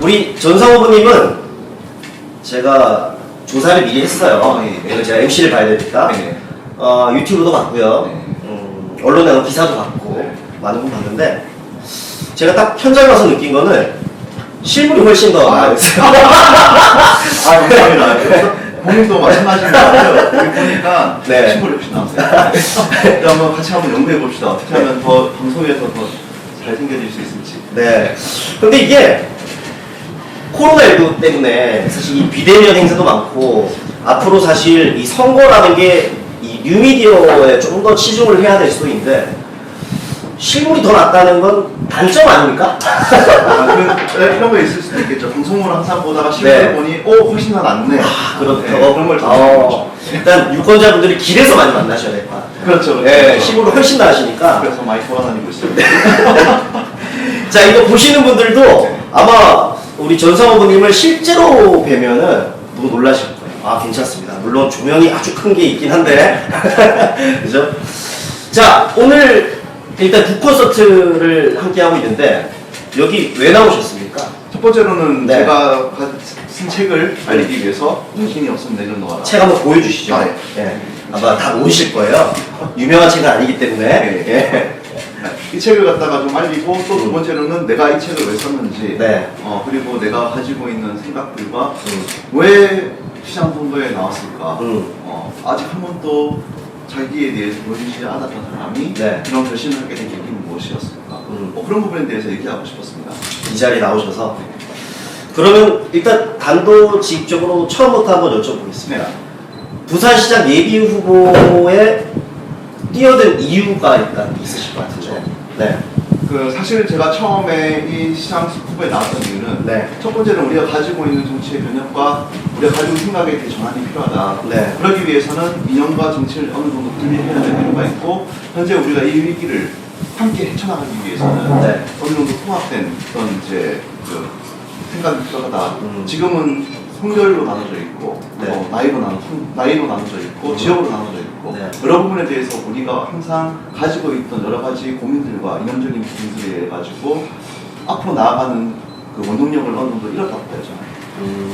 우리 전상호부님은 제가 조사를 미리 했어요. 예. 제가 MC를 봐야 되니까. 네. 유튜브도 봤고요. 언론에 나온 기사도 봤고 많은 분 봤는데 제가 딱 현장 가서 느낀 거는 실물이 훨씬 더 나았어요. 감사합니다. 본인도 마찬가지인 것 같아요. 여기 보니까 네. 신물이 혹시 나왔어요. 한번 같이 한번 연구해 봅시다. 어떻게 하면 더 방송에서 더 잘생겨질 수 있을지. 네. 근데 이게 코로나19 때문에 사실 이 비대면 행사도 많고 앞으로 사실 이 선거라는 게 이 뉴미디어에 좀 더 치중을 해야 될 수도 있는데 실물이 더 낫다는 건 단점 아닙니까? 이런 거 있을 수도 있겠죠. 방송으로 항상 보다가 실물을 네. 보니 훨씬 더 낫네. 그렇죠. 네, 그런 걸 좀 일단 유권자분들이 길에서 많이 만나셔야 될 것 같아요. 그렇죠. 네, 실물을 훨씬 나으시니까. 그래서 많이 돌아다니고 있어요. 자, 이거 보시는 분들도 아마 우리 전상호부님을 실제로 뵈면은 너무 놀라실 거예요. 아, 괜찮습니다. 물론 조명이 아주 큰 게 있긴 한데. 그죠? 자, 오늘 일단 두 콘서트를 함께 하고 있는데 여기 왜 나오셨습니까? 첫 번째로는 네. 제가 쓴 책을 알리기 위해서 정신이 없으면 내려놓아라. 책 한번 보여주시죠. 아, 네. 예. 아마 다 모르실 거예요. 유명한 책은 아니기 때문에. 네. 예. 이 책을 갖다가 좀 알리고 또 두 번째로는 내가 이 책을 왜 썼는지 네. 그리고 내가 가지고 있는 생각들과 왜 시장 선거에 나왔을까 아직 한 번도 자기에 대해서 보여주지 않았던 사람이 네. 이런 결심을 하게 된 계기는 무엇이었을까 그런 부분에 대해서 얘기하고 싶었습니다. 이 자리에 나오셔서. 그러면 일단 단도직입적으로 처음부터 한번 여쭤보겠습니다. 부산시장 예비 후보에 뛰어든 이유가 일단 있으실 것 같은데. 네. 사실 제가 처음에 이 시장 후보에 나왔던 이유는 네. 첫 번째는 우리가 가지고 있는 정치의 변혁과 우리가 가지고 있는 생각에 대해 전환이 필요하다. 네. 그러기 위해서는 이념과 정치를 어느 정도 분리해야 될 필요가 있고 현재 우리가 이 위기를 함께 헤쳐나가기 위해서는 네. 어느 정도 통합된 그런 이제 생각이 필요하다. 지금은 성별로 나눠져 있고 네. 나이로 나눠져 있고 지역으로 나눠져 있고 네. 여러 부분에 대해서 우리가 항상 가지고 있던 여러 가지 고민들과 이념적인 부분들에 의해 가지고 앞으로 나아가는 그 원동력을 어느 정도 잃었다고 봐야죠.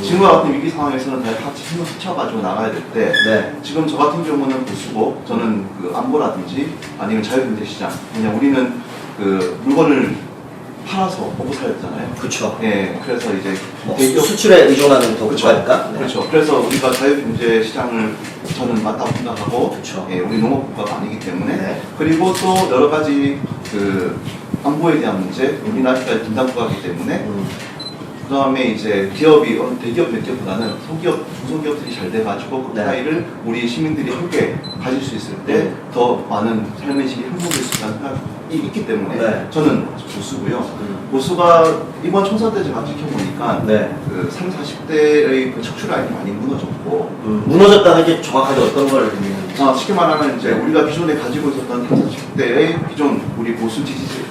지금과 같은 위기 상황에서는 다 같이 힘을 합쳐가지고 나가야 될 때 네. 지금 저 같은 경우는 보수고 저는 그 안보라든지 아니면 자유경제시장 그냥 우리는 그 물건을 팔아서 먹고 살아야 되잖아요. 그렇죠. 예, 그래서 이제 뭐 수출에 의존하는 더 그렇죠. 국가니까. 네. 그렇죠. 그래서 우리가 자유경제 시장을 저는 맞다고 생각하고, 그렇죠. 예, 우리 농업국가가 아니기 때문에, 네. 그리고 또 여러 가지 그 안보에 대한 문제, 우리나라가 분단국가이기 때문에, 그 다음에 이제 기업이 대기업 몇 기업보다는 소기업, 중소기업들이 잘 돼가지고 그 네. 차이를 우리 시민들이 함께 가질 수 있을 때 더 많은 삶의 질이 행복해질 수 있다는 생각이 있기 때문에 네. 저는 보수고요. 보수가 이번 총선 때 제가 지켜보니까 네. 그 30, 40대의 그 척추 라인이 많이 무너졌고 무너졌다는 게 정확하게 어떤 걸 의미하는지. 쉽게 말하면 이제 우리가 기존에 가지고 있었던 30, 40대의 기존 우리 보수 지지들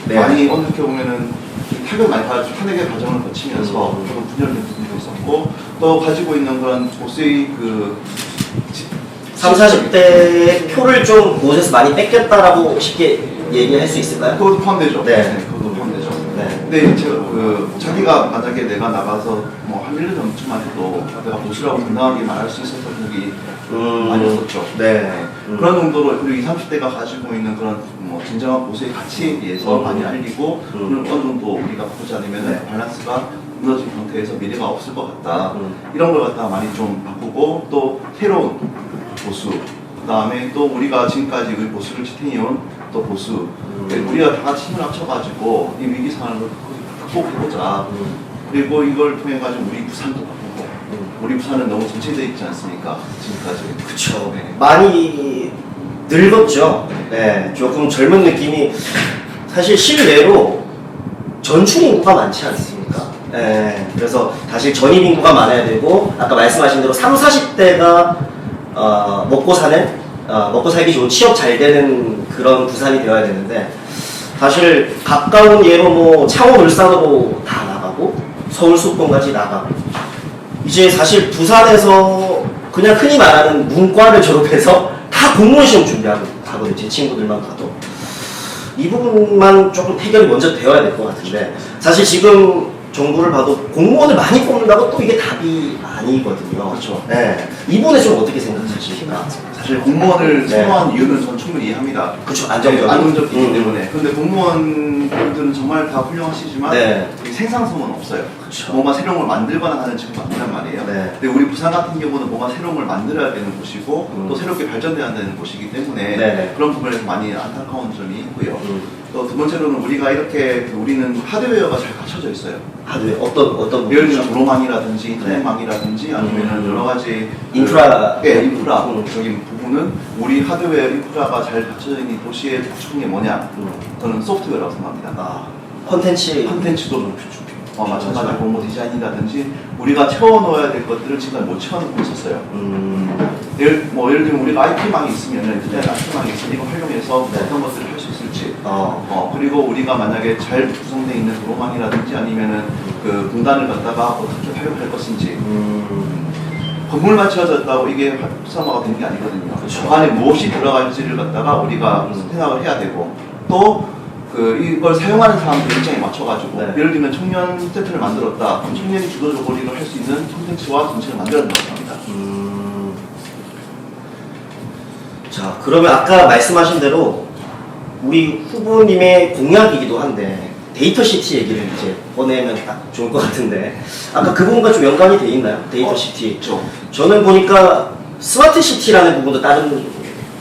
네. 많이 어떻게 보면은 타격을 많이 받았죠. 탄핵의 과정을 거치면서 조금 분열된 부분도 있었고 또 가지고 있는 그런 보수의 그 30, 40대의 표를 좀 그곳에서 많이 뺏겼다라고 쉽게 얘기할 수 있을까요? 그것도 포함되죠. 네. 그것도 포함되죠. 네. 근데 이제 자기가 만약에 내가 나가서 뭐 한 1년 전쯤만 해도 내가 보수라고 당당하게 말할 수 있었던 적이 아니었었죠. 네. 그런 정도로 그리고 20, 30대가 가지고 있는 그런 뭐 진정한 보수의 가치에 대해서 많이 알리고 어느 정도 우리가 보지 않으면 네. 밸런스가 무너진 상태에서 미래가 없을 것 같다. 이런 걸 갖다 많이 좀 바꾸고 또 새로운 보수 그 다음에 또 우리가 지금까지 그 보수를 지탱해온 또 보수 우리가 다 같이 힘을 합쳐가지고 이 위기 상황을 극복해보자. 그리고 이걸 통해 가지고 우리 부산도 바꾸고 우리 부산은 너무 정체되어 있지 않습니까? 지금까지. 그쵸. 네. 많이 늙었죠. 네. 조금 젊은 느낌이 사실 실내로 전출 인구가 많지 않습니까? 네. 그래서 사실 전입 인구가 많아야 되고 아까 말씀하신 대로 30, 40대가 먹고 살기 좋은 취업 잘 되는 그런 부산이 되어야 되는데 사실 가까운 예로 뭐 창원 울산으로 다 나가고 서울 수도권까지 나가고 이제 사실 부산에서 그냥 흔히 말하는 문과를 졸업해서 다 공무원 시험 준비하고 하거든요. 제 친구들만 봐도. 이 부분만 조금 해결이 먼저 되어야 될 것 같은데, 사실 지금 정부를 봐도 공무원을 많이 뽑는다고 또 이게 답이 아니거든요. 그렇죠. 네. 이 부분에 좀 어떻게 생각하십니까? 사실 공무원을 네. 선호한 이유는 전 충분히 이해합니다. 그렇죠. 안정적이고. 안정적이기 때문에. 근데 공무원들은 정말 다 훌륭하시지만 네. 이 생산성은 없어요. 그쵸. 뭔가 새로운 걸 만들거나 하는 측은 맞단 말이에요. 네. 근데 우리 부산 같은 경우는 뭔가 새로운 걸 만들어야 되는 곳이고 또 새롭게 발전돼야 되는 곳이기 때문에 네. 그런 부분에서 많이 안타까운 점이 있고요. 또 두 번째로는 우리가 이렇게 우리는 하드웨어가 잘 갖춰져 있어요. 하드웨어 어떤 예를 부분이죠? 들면 도로망이라든지 인터넷망이라든지 아니면 여러 가지 인프라. 인프라적인 부분은 우리 하드웨어 인프라가 잘 갖춰져 있는 도시의 부족한 게 뭐냐? 저는 소프트웨어라고 생각합니다. 아, 콘텐츠. 콘텐츠도 좀 부족해요. 마찬가지로 뭐 디자인이라든지 우리가 채워넣어야 될 것들을 지금 못 채워넣고 있었어요. 예를 들면 우리가 IP망이 있으면 인터넷 IP망이 있으면 이거 활용해서 어떤 것들을 할 수 있을지 그리고 우리가 만약에 잘 구성되어 있는 도로망이라든지 아니면은 그 공단을 갖다가 어떻게 활용할 것인지 건물만 채워졌다고 이게 활성화가 되는 게 아니거든요. 그렇죠. 그 안에 무엇이 들어갈지를 갖다가 우리가 생각을 해야 되고 또 이걸 사용하는 사람들 입장에 맞춰가지고 네. 예를 들면 청년 센터를 만들었다. 그럼 청년이 주도적으로 이걸 할 수 있는 콘텐츠와 정책을 만들어야 된다고 합니다. 자, 그러면 아까 말씀하신 대로 우리 후보님의 공약이기도 한데 데이터시티 얘기를 이제 꺼내면 딱 좋을 것 같은데 아까 그 부분과 좀 연관이 돼 있나요? 데이터시티. 그렇죠. 저는 보니까 스마트시티라는 부분도 다른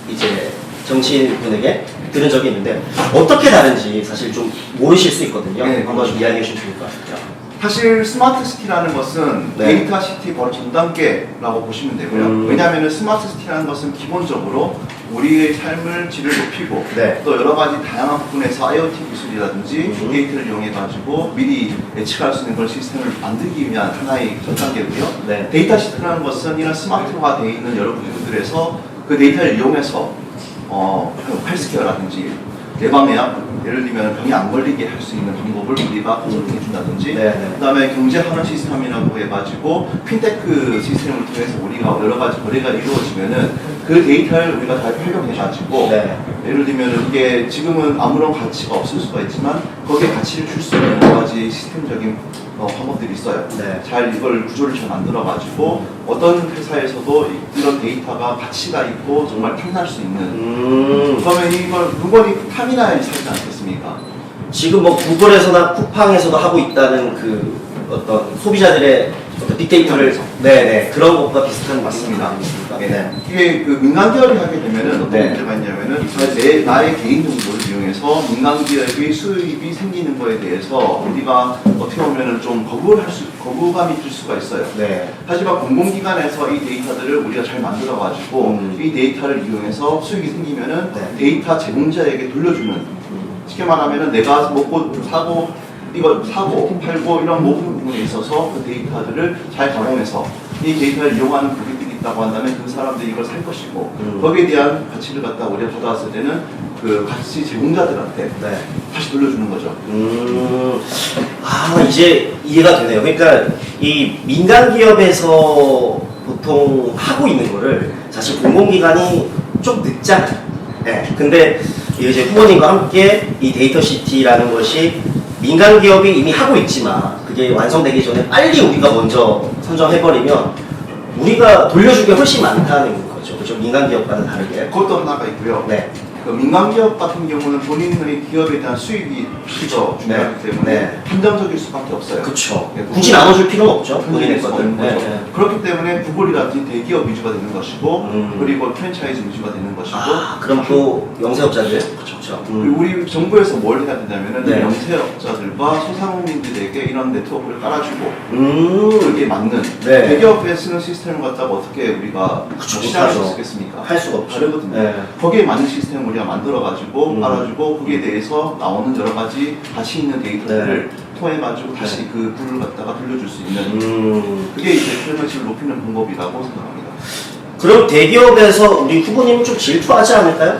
이제 정치인분에게 들은 적이 있는데 어떻게 다른지 사실 좀 모르실 수 있거든요. 네, 한번 좀 이야기해 주시면 좋을 것 같아요. 사실 스마트 시티라는 것은 네. 데이터 시티 바로 전 단계라고 보시면 되고요. 왜냐하면 스마트 시티라는 것은 기본적으로 우리의 삶을 질을 높이고 네. 또 여러 가지 다양한 부분에서 IoT 기술이라든지 빅데이터를 이용해 가지고 미리 예측할 수 있는 그런 시스템을 만들기 위한 하나의 전 단계고요. 네. 데이터 시티라는 것은 이런 스마트화 되어 있는 여러 부분들에서 그 데이터를 이용해서 헬스케어라든지 예방예약 예를 들면 병이 안 걸리게 할 수 있는 방법을 우리가 컨설팅해 준다든지 그 다음에 경제하는 시스템이라고 해가지고 핀테크 시스템을 통해서 우리가 여러 가지 거래가 이루어지면은 그 데이터를 우리가 다 활용해가지고 예를 들면 이게 지금은 아무런 가치가 없을 수가 있지만 거기에 가치를 줄 수 있는 여러 가지 시스템적인 방법들이 있어요. 잘 이걸 구조를 잘 만들어가지고 어떤 회사에서도 이런 데이터가 가치가 있고 정말 탐날 수 있는 그러면 이걸 물건이 탐이나야 살지 않겠습니까? 지금 뭐 구글에서나 쿠팡에서도 하고 있다는 그 어떤 소비자들의 어떤 빅데이터를 네네 그런 것과 비슷한 맞습니다. 네. 이게 그 민간 기업이 하게 되면은 어떤 네. 문제가 있냐면은 나의 개인 정보를 이용해서 민간 기업의 수입이 생기는 거에 대해서 우리가 어떻게 보면은 좀 거부감이 들 수가 있어요. 네. 하지만 공공기관에서 이 데이터들을 우리가 잘 만들어가지고 이 데이터를 이용해서 수익이 생기면은 데이터 제공자에게 돌려주는 쉽게 말하면은 내가 먹고 사고 이걸 사고 팔고 이런 모든 부분에 있어서 그 데이터들을 잘 가공해서 이 데이터를 이용하는 고객들이 있다고 한다면 그 사람들이 이걸 살 것이고 거기에 대한 가치를 갖다 우리가 받아왔을 때는 그 가치 제공자들한테 다시 돌려주는 거죠. 아 이제 이해가 되네요. 그러니까 이 민간 기업에서 보통 하고 있는 거를 사실 공공기관이 좀 늦잖아요. 네. 근데 이제 후보님과 함께 이 데이터시티라는 것이 민간 기업이 이미 하고 있지만 그게 완성되기 전에 빨리 우리가 먼저 선정해버리면 우리가 돌려줄 게 훨씬 많다는 거죠. 그렇죠? 민간 기업과는 다르게. 그것도 하나가 있고요. 네. 그 민간 기업 같은 경우는 본인의 기업에 대한 수익이 더 중요하기 때문에 한정적일 수밖에 없어요. 그렇죠. 굳이 나눠줄 필요는 없죠. 본인의 것들. 그렇기 때문에 구글이라든지 대기업 위주가 되는 것이고 그리고 프랜차이즈 위주가 되는 것이고 그럼 또 영세업자들. 그렇죠. 그리고 우리 정부에서 뭘 해야 되냐면은 영세업자들과 소상공인들에게 이런 네트워크를 깔아주고 그게 맞는 대기업에 쓰는 시스템을 갖다가 어떻게 우리가 시작할 수 있겠습니까? 할 수가 없죠. 다르거든요. 거기에 맞는 시스템을 우리가 만들어가지고 깔아주고 거기에 대해서 나오는 여러 가지 가치 있는 데이터들을 통해가지고 다시 그 부를 갖다가 돌려줄 수 있는 그게 이제 프리랜서를 높이는 방법이라고 생각합니다. 그럼 대기업에서 우리 후보님은 좀 질투하지 않을까요?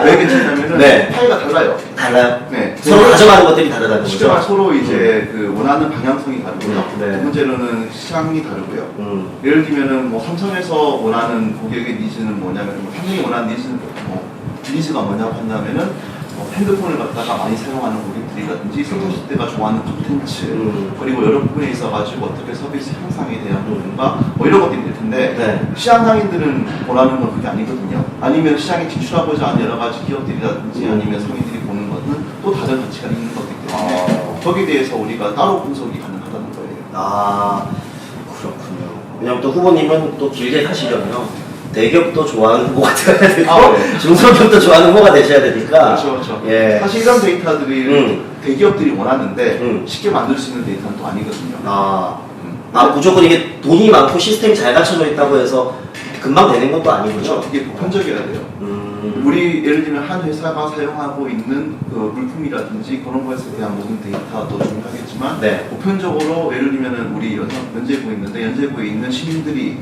왜 괜찮냐면은 파이가 달라요. 달라요? 네. 서로 가져가는 것들이 다르다는 쉽게 말해 거죠. 서로 이제 그 원하는 방향성이 다르고요. 네. 두 번째로는 시장이 다르고요. 예를 들면은 뭐 삼성에서 원하는 고객의 니즈는 뭐냐면 삼성이 원하는 니즈가 뭐냐고 한다면은 핸드폰을 갖다가 많이 사용하는 고객들이라든지 생성시대가 좋아하는 콘텐츠 그리고 여러 부분에 있어가지고 어떻게 서비스 향상에 대한 부분과 뭐 이런 것들이 될 텐데 네. 시장 상인들은 원하는 건 그게 아니거든요. 아니면 시장에 진출하고자 하는 여러 가지 기업들이라든지 아니면 상인들이 보는 것은 또 다른 가치가 있는 거기 때문에 거기에 대해서 우리가 따로 분석이 가능하다는 거예요. 아, 그렇군요. 왜냐면 또 후보님은 또 길게 가시려면 대기업도 좋아하는 후보가 되어야 되고 네. 중소기업도 좋아하는 후보가 되셔야 되니까. 그렇죠, 그렇죠. 예. 사실 이런 데이터들이 대기업들이 원하는데 음. 쉽게 만들 수 있는 데이터는 또 아니거든요. 무조건 이게 돈이 많고 시스템이 잘 갖춰져 있다고 해서 금방 되는 것도 아니군요. 그렇죠. 이게 보편적이어야 돼요. 우리 예를 들면 한 회사가 사용하고 있는 그 물품이라든지 그런 것에 대한 모든 데이터도 중요하겠지만 네. 보편적으로 예를 들면 우리 연제구에 있는데 연제구에 있는 시민들이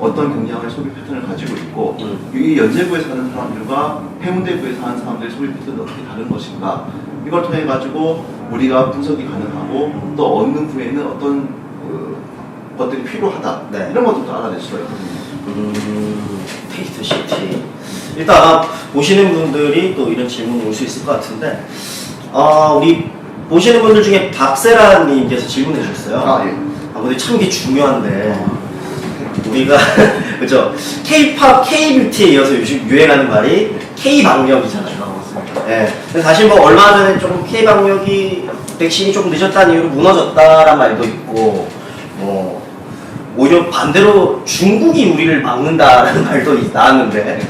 어떤 경향의 소비 패턴을 가지고 있고 이 연제구에 사는 사람들과 해운대구에 사는 사람들의 소비 패턴이 어떻게 다른 것인가 이걸 통해 가지고 우리가 분석이 가능하고 또 어느 후에는 어떤 것들이 필요하다 네. 이런 것들도 알아낼 수가 있거든요. 테이스트 시티. 일단 아마 보시는 분들이 또 이런 질문이 올 수 있을 것 같은데, 우리 보시는 분들 중에 박세라님께서 질문해 주셨어요. 예. 근데 참 이게 중요한데, 우리가, 그죠? K-팝, K-뷰티에 이어서 요즘 유행하는 말이 K-방역이잖아요. 예. 근데 사실 뭐 얼마 전에 조금 K-방역이 백신이 조금 늦었다는 이유로 무너졌다란 말도 있고, 오히려 반대로 중국이 우리를 막는다라는 말도 나왔는데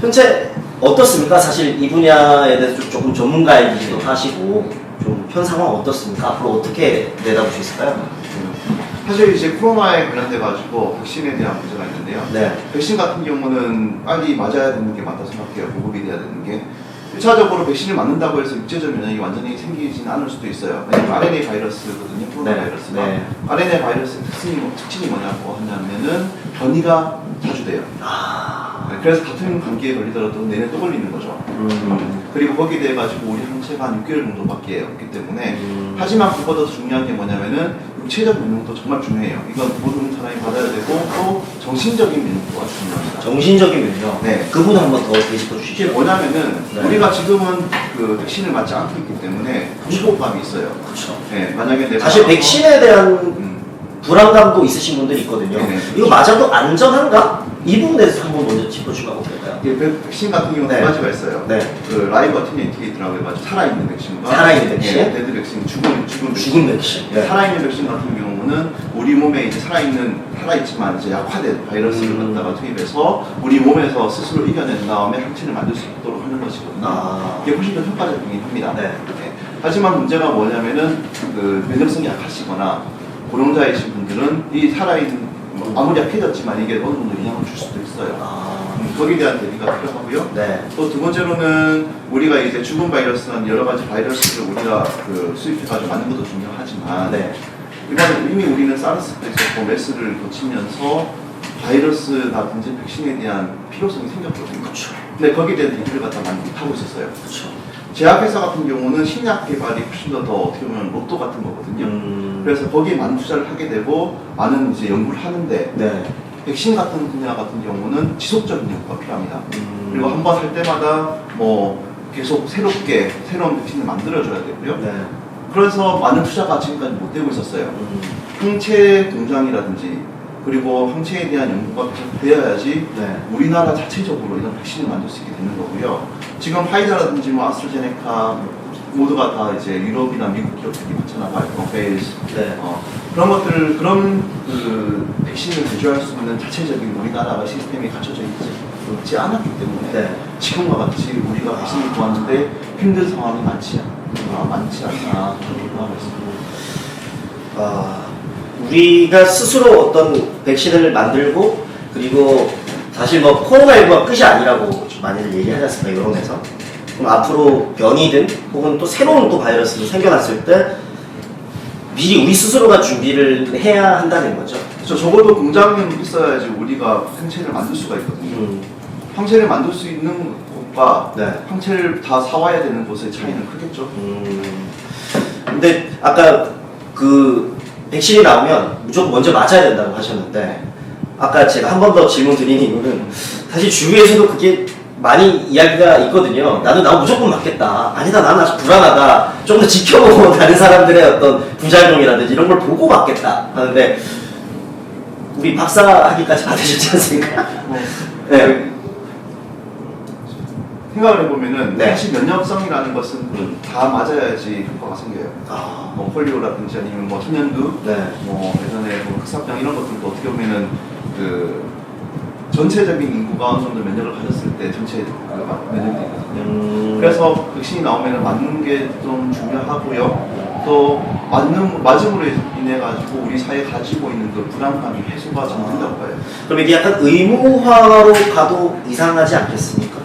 현재 어떻습니까? 사실 이 분야에 대해서 조금 전문가이기도 하시고 좀 현 상황 어떻습니까? 앞으로 어떻게 내다볼 수 있을까요? 사실 이제 코로나에 관련돼 가지고 백신에 대한 문제가 있는데요. 네. 백신 같은 경우는 빨리 맞아야 되는 게 맞다 생각해요. 보급이 돼야 되는 게. 1차적으로 백신을 맞는다고 해서 육체적 면역이 완전히 생기지는 않을 수도 있어요. 왜냐면 RNA 바이러스거든요. 코로나 네. 바이러스가. 네. RNA 바이러스의 특징이 뭐냐고 하냐면은 변이가 자주 돼요. 네, 그래서 같은 감기에 걸리더라도 내내 또 걸리는 거죠. 그리고 거기에 대해 가지고 우리 항체가 한 6개월 정도밖에 없기 때문에 하지만 그보다 더 중요한 게 뭐냐면은 육체적 면역도 정말 중요해요. 이건 모든 사람이 받아야 되고 또 정신적인 면역도가 중요합니다. 정신적인 면역. 네. 그 부분 한번 더 되짚어 이게 주시죠. 뭐냐면은 네. 우리가 지금은 그 백신을 맞지 않고 있기 때문에 공포감이 있어요. 그렇죠. 네, 만약에 내가 사실 백신에 대한 음, 불안감도 있으신 분들이 있거든요. 네네. 이거 맞아도 안전한가? 이 부분에 대해서 한번 먼저 짚어주면 어떨까요? 이게 백신 같은 경우는 네. 두 가지가 있어요. 네. 그 라이브 어티니티라고 해가지고 살아있는 백신과 살아있는 백신? 네, 데드 백신, 죽은 백신. 죽은 백신. 네. 살아있는 백신 같은 경우는 우리 몸에 이제 살아있지만 이제 약화된 바이러스를 갖다가 투입해서 우리 몸에서 스스로 이겨낸 다음에 항체를 만들 수 있도록 하는 것이거든요. 이게 훨씬 더 효과적이긴 합니다. 네. 네. 하지만 문제가 뭐냐면은 그 면역성이 약하시거나 고령자이신 분들은 이 살아있는 아무리 약해졌지만 이게 어느 정도 영향을 줄 수도 있어요. 거기에 대한 대비가 필요하고요. 네. 또 두 번째로는 우리가 이제 죽은 바이러스나 여러 가지 바이러스를 우리가 그 수입해가지고 만든 것도 중요하지만 네. 이번에 이미 우리는 사르스도 있었고 메스를 거치면서 바이러스라든지 백신에 대한 필요성이 생겼거든요. 그렇죠. 근데 거기에 대한 대비를 갖다 많이 못하고 있었어요. 그렇죠. 제약회사 같은 경우는 신약 개발이 훨씬 더 어떻게 보면 로또 같은 거거든요. 그래서 거기에 많은 투자를 하게 되고 많은 이제 연구를 하는데 네. 백신 같은 분야 같은 경우는 지속적인 연구가 필요합니다. 그리고 한 번 할 때마다 뭐 계속 새롭게 새로운 백신을 만들어줘야 되고요. 네. 그래서 많은 투자가 지금까지 못 되고 있었어요. 항체 공장이라든지 그리고 항체에 대한 연구가 계속 되어야지 네. 우리나라 자체적으로 이런 백신을 만들 수 있게 되는 거고요. 지금 화이자라든지 뭐 아스트라제네카 모두가 다 이제 유럽이나 미국 기업들이 많잖아, 베이스. 네. 그런 것들을 그런 그 백신을 제조할 수 있는 자체적인 우리나라가 시스템이 갖춰져 있지 않았기 때문에 네. 지금과 같이 우리가 백신을 구하는데 힘든 상황이 많지 않나 그렇게 보고 있습니다. 우리가 스스로 어떤 백신을 만들고 그리고 사실 뭐 코로나19가 끝이 아니라고 많이들 얘기하지 않습니까? 여론에서. 그럼 앞으로 변이든 혹은 또 새로운 또 바이러스도 생겨났을 때 미리 우리 스스로가 준비를 해야 한다는 거죠. 적어도 공장은 있어야지 우리가 항체를 만들 수가 있거든요. 항체를 만들 수 있는 곳과 네. 항체를 다 사와야 되는 곳의 차이는 크겠죠. 근데 아까 그 백신이 나오면 무조건 먼저 맞아야 된다고 하셨는데 아까 제가 한 번 더 질문 드린 이유는 사실 주위에서도 그게 많이 이야기가 있거든요. 나는 무조건 맞겠다. 아니다, 나는 아직 불안하다. 좀 더 지켜보고 다른 사람들의 어떤 부작용이라든지 이런 걸 보고 맞겠다 하는데 우리 박사학위까지 받으셨지 않습니까? 네. 생각을 해보면은 네. 사실 면역성이라는 것은 다 맞아야지 효과가 생겨요. 아, 뭐 폴리오라든지 아니면 뭐 천연두, 네. 뭐 예전에 뭐 흑사병 이런 것들도 어떻게 보면은 그 전체적인 인구가 어느 정도 면역을 가졌을 때 전체 면역이 되거든요. 그래서 백신이 나오면은 맞는 게 좀 중요하고요. 또 맞음으로 인해 가지고 우리 사회에 가지고 있는 그 불안감이 해소가 좀 된다고 봐요. 그럼 이게 약간 의무화로 가도 이상하지 않겠습니까?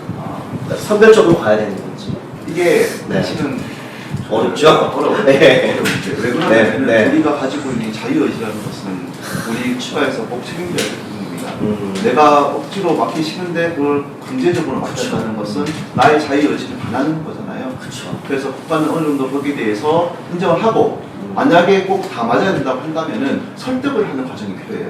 선별적으로 가야 되는 건지. 이게 네. 사실은 어렵죠? 어려워요. 네. 어려운데 왜 그러냐면 네. 우리가 가지고 있는 자유의지라는 것은 우리 추가해서 꼭 책임져야 될 부분입니다. 내가 억지로 맡기 싫은데 그걸 강제적으로 맡겼다는 것은 나의 자유의지를 반하는 거잖아요. 그렇죠. 그래서 국가는 어느 정도 거기에 대해서 인정을 하고 만약에 꼭 다 맞아야 된다고 한다면은 설득을 하는 과정이 필요해요.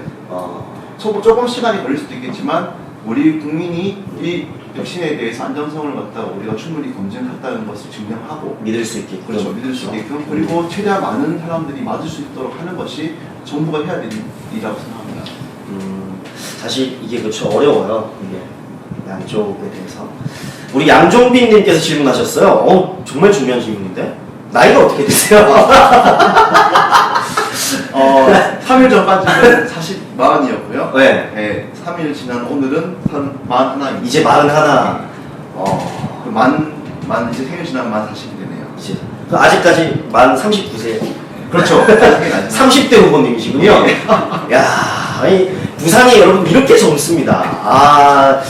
조금 시간이 걸릴 수도 있겠지만 우리 국민이 이 백신에 대해서 안전성을 갖다가 우리가 충분히 검증했다는 것을 증명하고 믿을 수 있게끔. 그렇죠. 믿을 수 있게끔 그리고 최대한 많은 사람들이 맞을 수 있도록 하는 것이 정부가 해야 될 일이라고 생각합니다. 사실 이게 그렇죠. 어려워요. 이게 양쪽에 대해서. 우리 양종빈님께서 질문하셨어요. 정말 중요한 질문인데 나이가 어떻게 되세요? 3일 전까지는 40만이었고요. 네. 네, 3일 지난 오늘은 41입니다. 이제 41. 이제 생일 지나면 만 40이 되네요. 이제 아직까지 만 39세. 그렇죠. 30대 후보님이시군요. 야, 아니, 부산이 여러분 이렇게 젊습니다.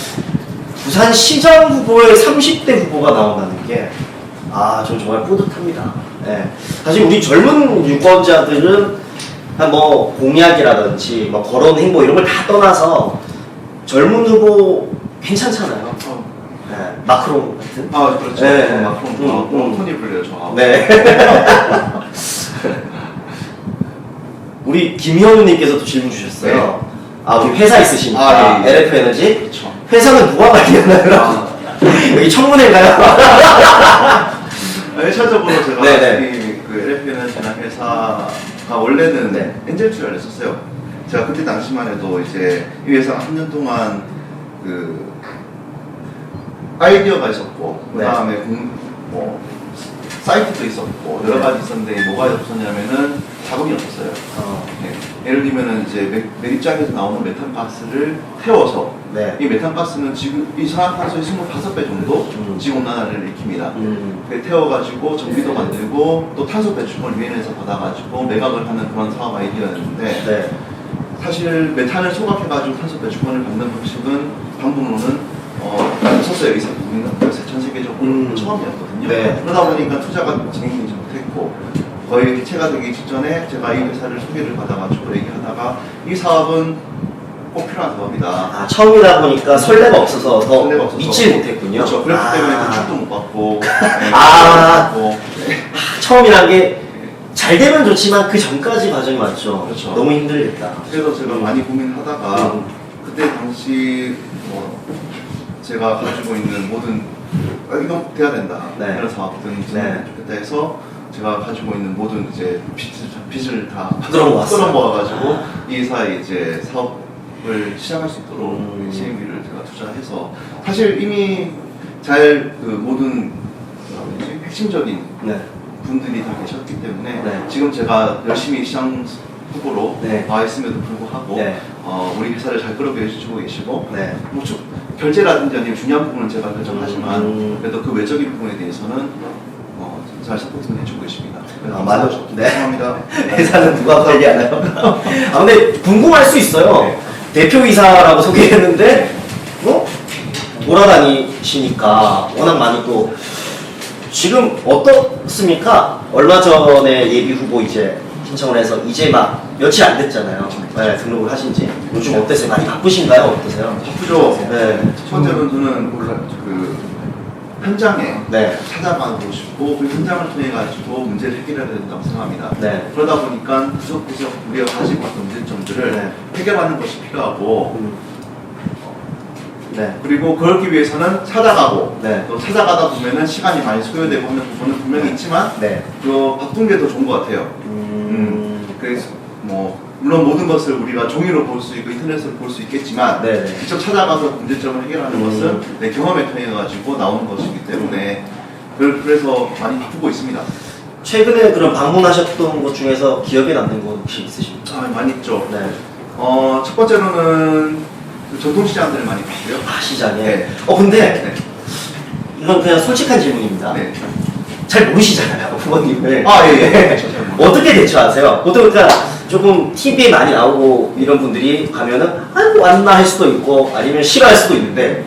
부산시장 후보에 30대 후보가 나온다는 게, 저 정말 뿌듯합니다. 네. 사실 우리 젊은 유권자들은 뭐 공약이라든지 뭐 거론 행보 이런 걸 다 떠나서 젊은 후보 괜찮잖아요. 네. 마크롱 같은. 그렇죠. 네. 마크롱 좋아하고 토니 블레어 좋아하고. 네. 우리 김현우님께서도 질문 주셨어요. 우리 회사 있으시니까 예. LF 에너지. 그렇죠. 회사는 누가 관리하나요? 여기 청문회인가요? 1차적으로 제가 네네. 그 LF에너지라는 회사가 원래는 네. 엔젤 투자를 했었어요. 제가 그때 당시만 해도 이제 이 회사가 3년 동안 그 아이디어가 있었고 그 다음에 사이트도 있었고 여러 가지 있었는데 뭐가 없었냐면은 자금이 없었어요. 네. 예를 들면은 이제 매립장에서 나오는 메탄가스를 태워서 이 메탄가스는 지금 이산화탄소의 25배 정도 지구온난화를 일으킵니다. 태워가지고 전기도 만들고 또 탄소 배출권을 유엔에서 받아가지고 매각을 하는 그런 사업 아이디어였는데 사실 메탄을 소각해가지고 탄소 배출권을 받는 방식은 방법론은 없었어요. 우리나라에서 전 세계적으로 처음이었거든요. 그러다 보니까 투자가 진행되지 못했고 거의 해체가 되기 직전에 제가 이 회사를 소개를 받아가지고 얘기하다가 이 사업은 꼭 필요한 사업이다. 처음이다 보니까 설레가 없어서 더 설레가 없어서. 믿질 못했군요. 그렇죠. 그렇기 때문에 대출도 못 받고 처음이란 게 잘 되면 좋지만 그 전까지 과정이 많죠. 그렇죠. 너무 힘들겠다. 그래서 제가 많이 고민하다가 그때 당시 제가 가지고 있는 모든 이거 돼야 된다 이런 사업들은 좋겠다 해서 제가 가지고 있는 모든 이제 빚을 다 끌어모아가지고 이 회사에 이제 사업을 시작할 수 있도록 시행비를 제가 투자해서 사실 이미 잘 그 모든 핵심적인 분들이 다 계셨기 때문에 지금 제가 열심히 시장 후보로 나와 있음에도 불구하고 우리 회사를 잘 끌어주고 계시고 뭐 결제라든지 아니면 중요한 부분은 제가 결정하지만 그래도 그 외적인 부분에 대해서는 잘 서포트는 해주고 계십니다. 맞아요. 감사합니다. 회사는 누가 관리하나요? 근데 궁금할 수 있어요. 대표이사라고 소개했는데 돌아다니시니까 워낙 많이 또 지금 어떻습니까? 얼마 전에 예비 후보 이제 신청을 해서 이제 막 며칠 안 됐잖아요. 등록을 하신지. 요즘 어떠세요? 많이 바쁘신가요? 어떠세요? 바쁘죠. 첫 번째로는 저는 현장에 네. 찾아가고 싶고 그 현장을 통해 가지고 문제를 해결해야 된다고 생각합니다. 네. 그러다 보니까 구석구석 우리가 가지고 왔던 문제점들을 네. 해결하는 것이 필요하고 네. 그리고 그러기 위해서는 찾아가고 네. 또 찾아가다 보면은 시간이 많이 소요되고 하는 부분은 분명히 있지만 네. 그 바꾼 게 더 좋은 것 같아요. 그래서 뭐 물론 모든 것을 우리가 종이로 볼 수 있고 인터넷으로 볼 수 있겠지만 네네. 직접 찾아가서 문제점을 해결하는 것은 내 경험에 통해 가지고 나오는 것이기 때문에 그래서 많이 바꾸고 있습니다. 최근에 그럼 방문하셨던 것 중에서 기억에 남는 거 혹시 있으십니까? 아, 많이 있죠. 네. 첫 번째로는 그 전통시장들을 많이 봤고요. 아, 시장에. 네. 근데 네. 이건 그냥 솔직한 질문입니다. 네. 잘 모르시잖아요, 부모님을. 아, 예, 예. 어떻게 대처하세요? 보통 그러니까 조금 TV에 많이 나오고 이런 분들이 가면은 아이고 왔나 할 수도 있고 아니면 싫어할 수도 있는데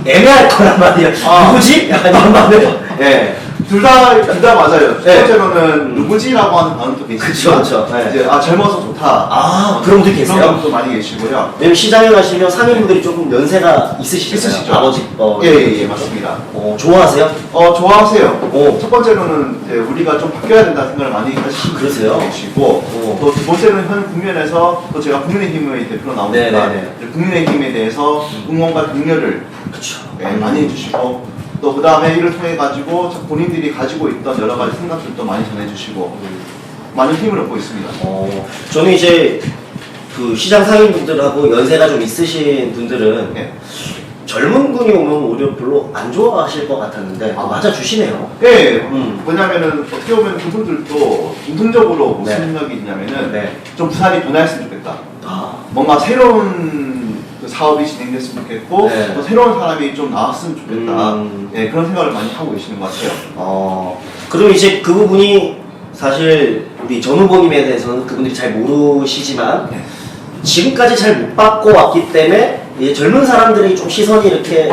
애매할 거란 말이에요. 누구지? 약간 이런 마음에. 예. 둘 다 맞아요. 첫 네. 번째로는 누구지라고 하는 반응도 계시지만 그쵸. 네. 이제 젊어서 좋다. 아, 그런 분들 계세요? 그런 분도 많이 계시고요. 왜냐면 시장에 가시면 상인분들이 조금 연세가 있으시잖아요. 있으시죠. 아버지. 예, 맞습니다. 좋아하세요? 좋아하세요. 오. 첫 번째로는 이제 우리가 좀 바뀌어야 된다는 생각을 많이 하시는 그러세요? 분도 계시고 오. 또 두 번째는 현 국면에서 또 제가 국민의힘의 대표로 나오니까 네네네. 이제 국민의힘에 대해서 응원과 격려를 그쵸. 많이 해주시고 또 그 다음에 이를 통해 가지고 본인들이 가지고 있던 여러 가지 생각들도 많이 전해주시고 많은 힘을 얻고 있습니다. 저는 이제 그 시장 상인분들하고 연세가 좀 있으신 분들은 네. 젊은 분이 오면 오히려 별로 안 좋아하실 것 같았는데 맞아주시네요. 네, 왜냐면은 어떻게 보면 그분들도 공통적으로 무슨 네. 생각이 있냐면은 네. 좀 부산이 변화했으면 좋겠다. 아, 뭔가 새로운 그 사업이 진행됐으면 좋겠고 네. 또 새로운 사람이 좀 나왔으면 좋겠다. 음. 네, 그런 생각을 많이 하고 계시는 것 같아요. 그럼 이제 그 부분이 사실 우리 전 후보님에 대해서는 그분들이 잘 모르시지만 네. 지금까지 잘 못 받고 왔기 때문에 이제 젊은 사람들이 좀 시선이 이렇게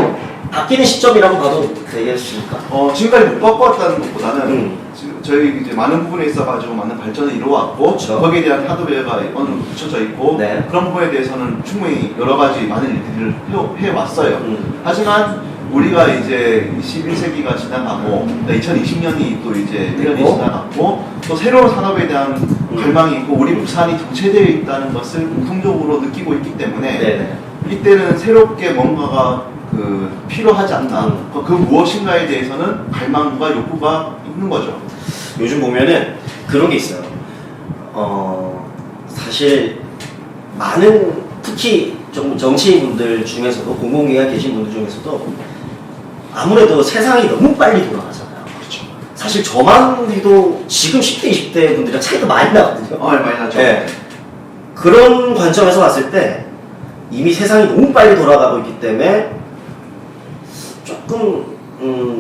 바뀌는 시점이라고 봐도 되겠습니까? 지금까지 못 바꿔왔다는 것보다는 음. 지금 저희 이제 많은 부분에 있어가지고 많은 발전을 이루어왔고 그쵸. 거기에 대한 하드웨어가 어느 정도 붙여져 있고 네. 그런 부분에 대해서는 충분히 여러 가지 많은 일들을 해왔어요. 하지만 우리가 이제 21세기가 지나가고 2020년이 또 이제 1년이 지나갔고 또 새로운 산업에 대한 갈망이 있고 우리 부산이 정체되어 있다는 것을 공통적으로 느끼고 있기 때문에 네네. 이때는 새롭게 뭔가가 필요하지 않나 그 무엇인가에 대해서는 갈망과 욕구가 있는 거죠. 요즘 보면은 그런 게 있어요. 사실 많은 특히 좀 정치인분들 중에서도 공공기관에 계신 분들 중에서도 아무래도 세상이 너무 빨리 돌아가잖아요. 그렇죠. 사실 저만 해도 지금 10대, 20대 분들이랑 차이가 많이 나거든요. 많이 나죠. 네. 그런 관점에서 봤을 때 이미 세상이 너무 빨리 돌아가고 있기 때문에 조금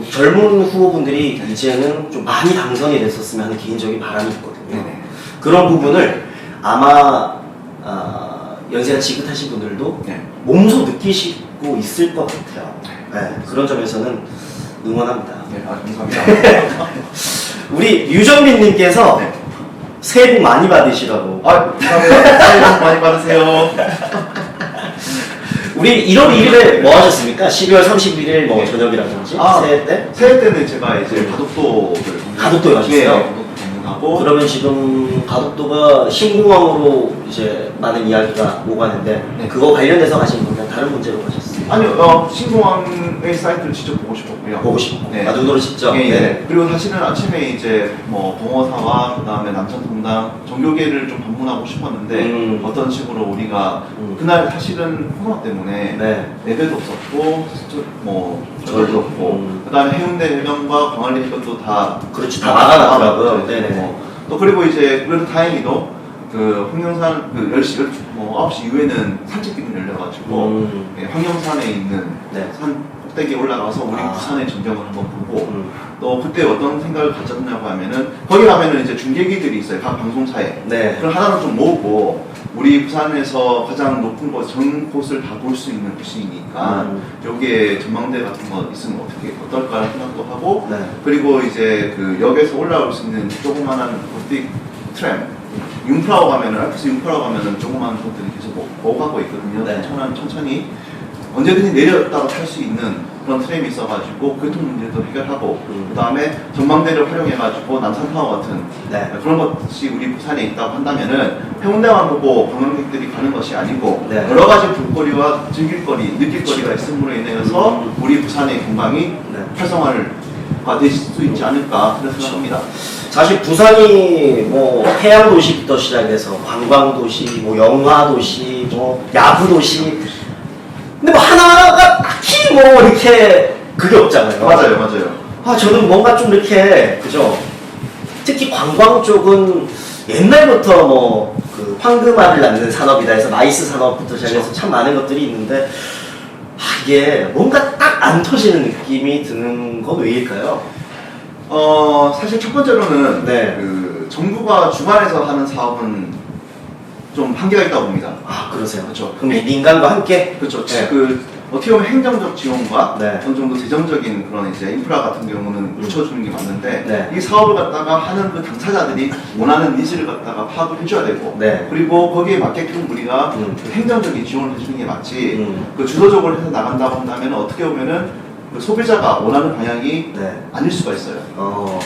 젊은 후보분들이 이제는 좀 많이 당선이 됐었으면 하는 개인적인 바람이 있거든요. 네네. 그런 부분을 아마 연세가 지긋하신 분들도 네. 몸소 느끼시고 있을 것 같아요. 네, 그런 점에서는 응원합니다. 네, 감사합니다. 우리 유정민님께서 네. 새해 복 많이 받으시라고. 감사합니다. 새해 복 많이 받으세요. 우리 1월 1일에 뭐 하셨습니까? 12월 31일 뭐 저녁이라든지 새해 때? 새해 때는 제가 이제 가덕도를 가덕도에 가셨어요? 네, 가덕도 방문하고 그러면 지금 가덕도가 신공항으로 이제 많은 이야기가 오가는데 네. 그거 관련돼서 가신 분은 다른 문제로 가셨어요? 아니요, 신공항의 사이트를 직접 보고 싶었고요. 보고 싶고 네. 눈으로 직접. 예, 예. 네. 그리고 사실은 아침에 이제 뭐 봉어사와 그다음에 남천통당 종교계를 좀 방문하고 싶었는데 어떤 식으로 우리가 그날 사실은 코로나 때문에 네. 예배도 없었고 뭐 절도 없고 그다음에 해운대 해변과 광안리 해변도 다 그렇지, 다 막아놨더라고요. 네, 네네. 또 그리고 이제 그래도 다행히도 그 황령산 그 10시, 뭐 9시 이후에는 산책길이 열려가지고 황령산에 있는 네. 산 꼭대기에 올라가서 우리 부산의 전경을 한번 보고 또 그때 어떤 생각을 가졌냐고 하면은 거기 가면은 이제 중계기들이 있어요. 각 방송사에. 네. 그걸 하나로 좀 모으고 우리 부산에서 가장 높은 곳, 전 곳을 다 볼 수 있는 곳이니까 여기에 전망대 같은 거 있으면 어떨까라는 생각도 하고 네. 그리고 이제 그 역에서 올라올 수 있는 조그만한 굿빅 트램 융프라고 가면은 알프스 융프라고 가면은 조그만한 것들이 계속 오가고 있거든요. 네. 천천히 언제든지 내렸다가 탈 수 있는 그런 트램이 있어가지고 교통 문제도 해결하고 그 다음에 전망대를 활용해가지고 남산타워 같은 네. 그런 것이 우리 부산에 있다고 한다면은 해운대만 보고 관광객들이 가는 것이 아니고 네. 여러 가지 볼거리와 즐길거리, 느낄거리가 있음으로 인해서 우리 부산의 관광이 네. 활성화가 될 수 있지 않을까 그런 생각합니다. 사실 부산이 뭐 해양 도시부터 시작해서 관광 도시, 뭐 영화 도시, 뭐 야구 도시. 근데 뭐 하나가 딱히 뭐 이렇게 그게 없잖아요. 맞아요. 아 저는 뭔가 좀 이렇게 그죠. 특히 관광 쪽은 옛날부터 뭐 그 황금알을 낳는 산업이다 해서 마이스 산업부터 시작해서 참 많은 것들이 있는데 이게 뭔가 딱 안 터지는 느낌이 드는 건 왜일까요? 사실 첫 번째로는 네. 그 정부가 주관해서 하는 사업은 좀 한계가 있다고 봅니다. 아 그러세요. 그렇죠. 그럼 이 민간과 함께 그렇죠. 네. 그 어떻게 보면 행정적 지원과 네. 어느 정도 재정적인 그런 이제 인프라 같은 경우는 붙여주는 게 맞는데 네. 이 사업을 갖다가 하는 그 당사자들이 원하는 니즈를 갖다가 파악을 해줘야 되고 네. 그리고 거기에 맞게끔 우리가 그 행정적인 지원을 해주는 게 맞지 그 주도적으로 해서 나간다고 한다면 어떻게 보면은 그 소비자가 원하는 방향이 네. 아닐 수가 있어요.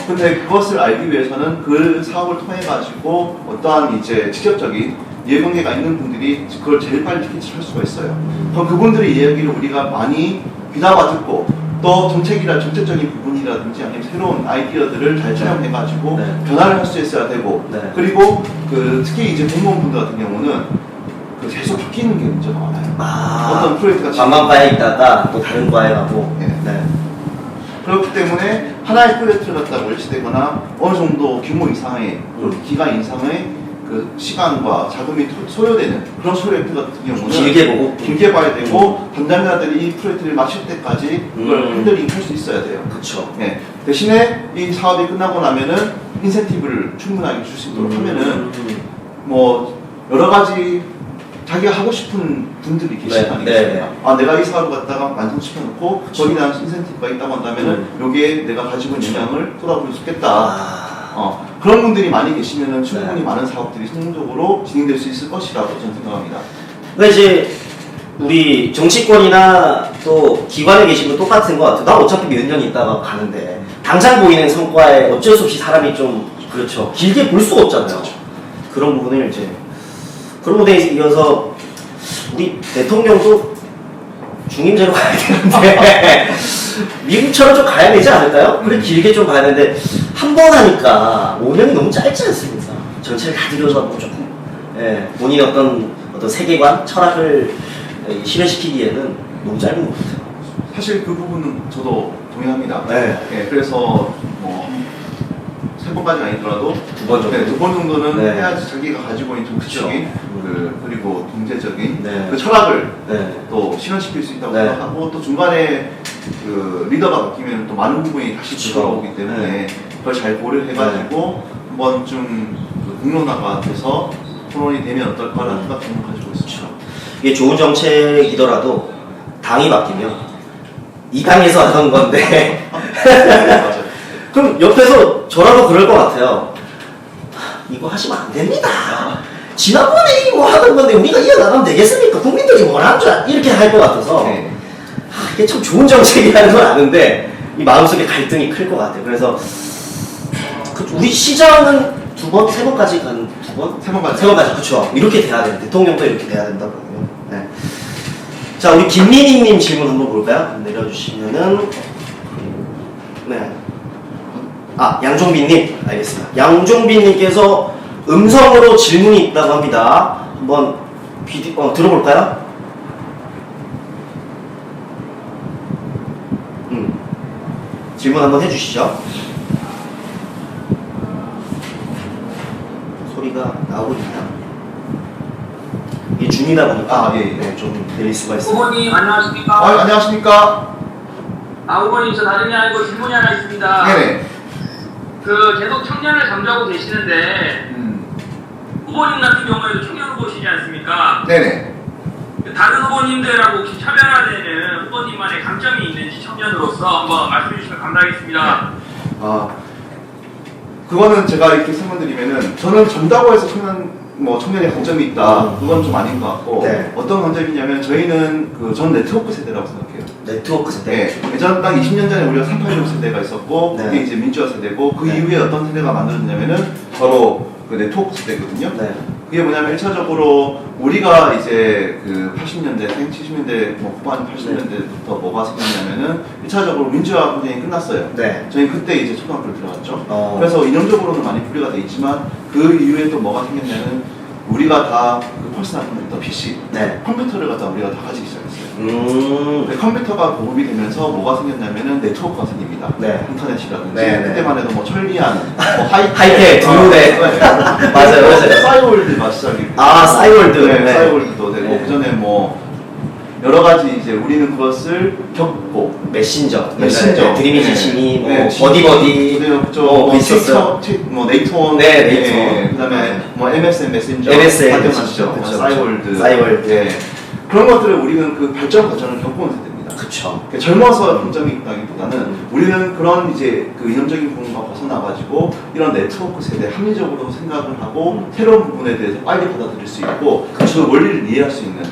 근데 그것을 알기 위해서는 그 사업을 통해 가지고 어떠한 이제 직접적인 이해관계가 있는 분들이 그걸 제일 빨리 캐치를 할 수가 있어요. 그럼 그분들의 이야기를 우리가 많이 귀담아 듣고 또 정책적인 부분이라든지 아니면 새로운 아이디어들을 잘 촬영해가지고 네. 변화를 할 수 있어야 되고 네. 그리고 그 특히 이제 공무원분들 같은 경우는 그 계속 바뀌는 게 문제가 많아요. 어떤 프로젝트가 관광과에 있다가 또 다른 과에 가고 네. 네. 그렇기 때문에 하나의 프로젝트를 갖다가 올리시되거나 어느 정도 규모 이상의 기간 이상의 그 시간과 자금이 소요되는 그런 프로젝트 같은 경우는 길게 봐야 되고 담당자들이 이 프로젝트를 마칠 때까지 그걸 핸들링 할 수 있어야 돼요. 그렇죠. 네. 대신에 이 사업이 끝나고 나면은 인센티브를 충분하게 줄 수 있도록 하면은 뭐 여러 가지 자기가 하고 싶은 분들이 계실 거 아니겠습니까? 아 내가 이 사업을 갖다가 완성시켜놓고 거기에 대한 인센티브가 있다고 한다면은 여기에 내가 가지고 있는 영향을 쏟아부을 수 있겠다. 그런 분들이 많이 계시면은 충분히 많은 사업들이 성공적으로 진행될 수 있을 것이라고 저는 생각합니다. 그러니까 이제 우리 정치권이나 또 기관에 계신 분 똑같은 것 같아요. 나 어차피 몇 년 있다가 가는데 당장 보이는 성과에 어쩔 수 없이 사람이 좀 그렇죠. 길게 볼 수가 없잖아요. 그렇죠. 그런 부분을 이제 그런 부분에 이어서 우리 대통령도 중임제로 가야 되는데 미국처럼 좀 가야 되지 않을까요? 그래 길게 좀 가야 되는데 한 번 하니까 5년이 너무 짧지 않습니까? 전체를 다 들여다보고 조금 본인의 어떤 세계관, 철학을 실현시키기에는 너무 짧은 것 같아요. 사실 그 부분은 저도 동의합니다. 네. 네, 그래서 뭐 3번까지 아니더라도 2번 정도. 네, 2번 정도는 네. 해야지 자기가 가지고 있는 정치적인 그리고 경제적인 네. 그 철학을 네. 또 실현시킬 수 있다고 네. 생각하고 또 중간에 그 리더가 바뀌면 또 많은 부분이 다시 그렇죠. 돌아오기 때문에 네. 그걸 잘 고려해가지고 한번 좀 공론화가 돼서 토론이 되면 어떨까라는 생각을 가지고 있습니다. 이게 좋은 정책이더라도 당이 바뀌면 이 당에서 하던 건데 맞아요. 그럼 옆에서 저라도 그럴 것 같아요. 이거 하시면 안 됩니다. 지난번에 뭐 하던 건데 우리가 이어나가면 되겠습니까? 국민들이 뭐라는 줄 이렇게 할 것 같아서 네. 이게 참 좋은 정책이라는 건 아는데 이 마음속에 갈등이 클 것 같아요. 그래서 우리 시장은 2번, 3번까지 간 2번? 3번까지. 3번까지 그쵸. 이렇게 돼야 돼요. 대통령도 이렇게 돼야 된다고 하고요. 네. 자 우리 김민희님 질문 한번 볼까요? 내려주시면은 네. 양종빈님 알겠습니다. 양종빈님께서 음성으로 질문이 있다고 합니다. 한번 들어볼까요? 질문 한번 해주시죠. 소리가 나오고 있나요? 이게 줌이다 보니까 예. 좀 들릴 수가 있습니다. 후보님 안녕하십니까? 안녕하십니까? 후보님 저 다름이 아니고 질문이 하나 있습니다. 네네. 그 계속 청년을 강조하고 계시는데 후보님 같은 경우에도 청년 후보시지 않습니까? 네네. 다른 후보님들하고 혹시 차별화되는 후보님만의 강점이 있는지 청년으로서 한번 말씀해 주시면 감사하겠습니다. 그거는 제가 이렇게 설명드리면은 저는 전다고 해서 청년의 강점이 있다. 그건 좀 아닌 것 같고 네. 어떤 강점이냐면 저희는 전 네트워크 세대라고 생각해요. 네트워크 세대. 네, 예전 딱 20년 전에 우리가 386 세대가 있었고 네. 그게 이제 민주화 세대고 그 네. 이후에 어떤 세대가 만들어졌냐면은 바로 그 네트워크 세대거든요. 네. 그게 뭐냐면 1차적으로 우리가 이제 그 80년대생, 70년대 뭐 후반 80년대부터 뭐가 생겼냐면은 1차적으로 민주화 분쟁이 끝났어요. 네. 저희 그때 이제 초등학교를 들어갔죠. 어. 그래서 이념적으로는 많이 분리가 돼 있지만 그 이후에 또 뭐가 생겼냐면 우리가 다 그 퍼스널 컴퓨터, PC, 네. 컴퓨터를 갖다 우리가 다 가지기 시작했어요. 근데 컴퓨터가 보급이 되면서 뭐가 생겼냐면은 네트워크가 생깁니다. 네. 인터넷이라든지 네, 네. 그때만 해도 뭐 천리안, 뭐 하이텍, 하이텍, 두루네. 맞아요, 맞아요. 싸이월드가 시작이고 아, 싸이월드. 네, 네. 싸이월드도 되고 네. 그 전에 뭐 여러 가지 이제 우리는 그것을 겪고 메신저. 메신저, 드림이지 지미, 뭐 네, 버디버디. 뭐 있었어요. 뭐 네이트원, 네, 네이트원. 그다음에 뭐 MSN 메신저, MSN 하죠. 그쵸, 싸이월드, 싸이월드. 예. 그런 것들을 우리는 그 발전 과정을 겪어온 세대입니다. 그쵸. 젊어서 긍정이 있다기보다는 우리는 그런 이제 그 이념적인 부분과 벗어나가지고 이런 네트워크 세대 합리적으로 생각을 하고 새로운 부분에 대해서 빨리 받아들일 수 있고 그 원리를 이해할 수 있는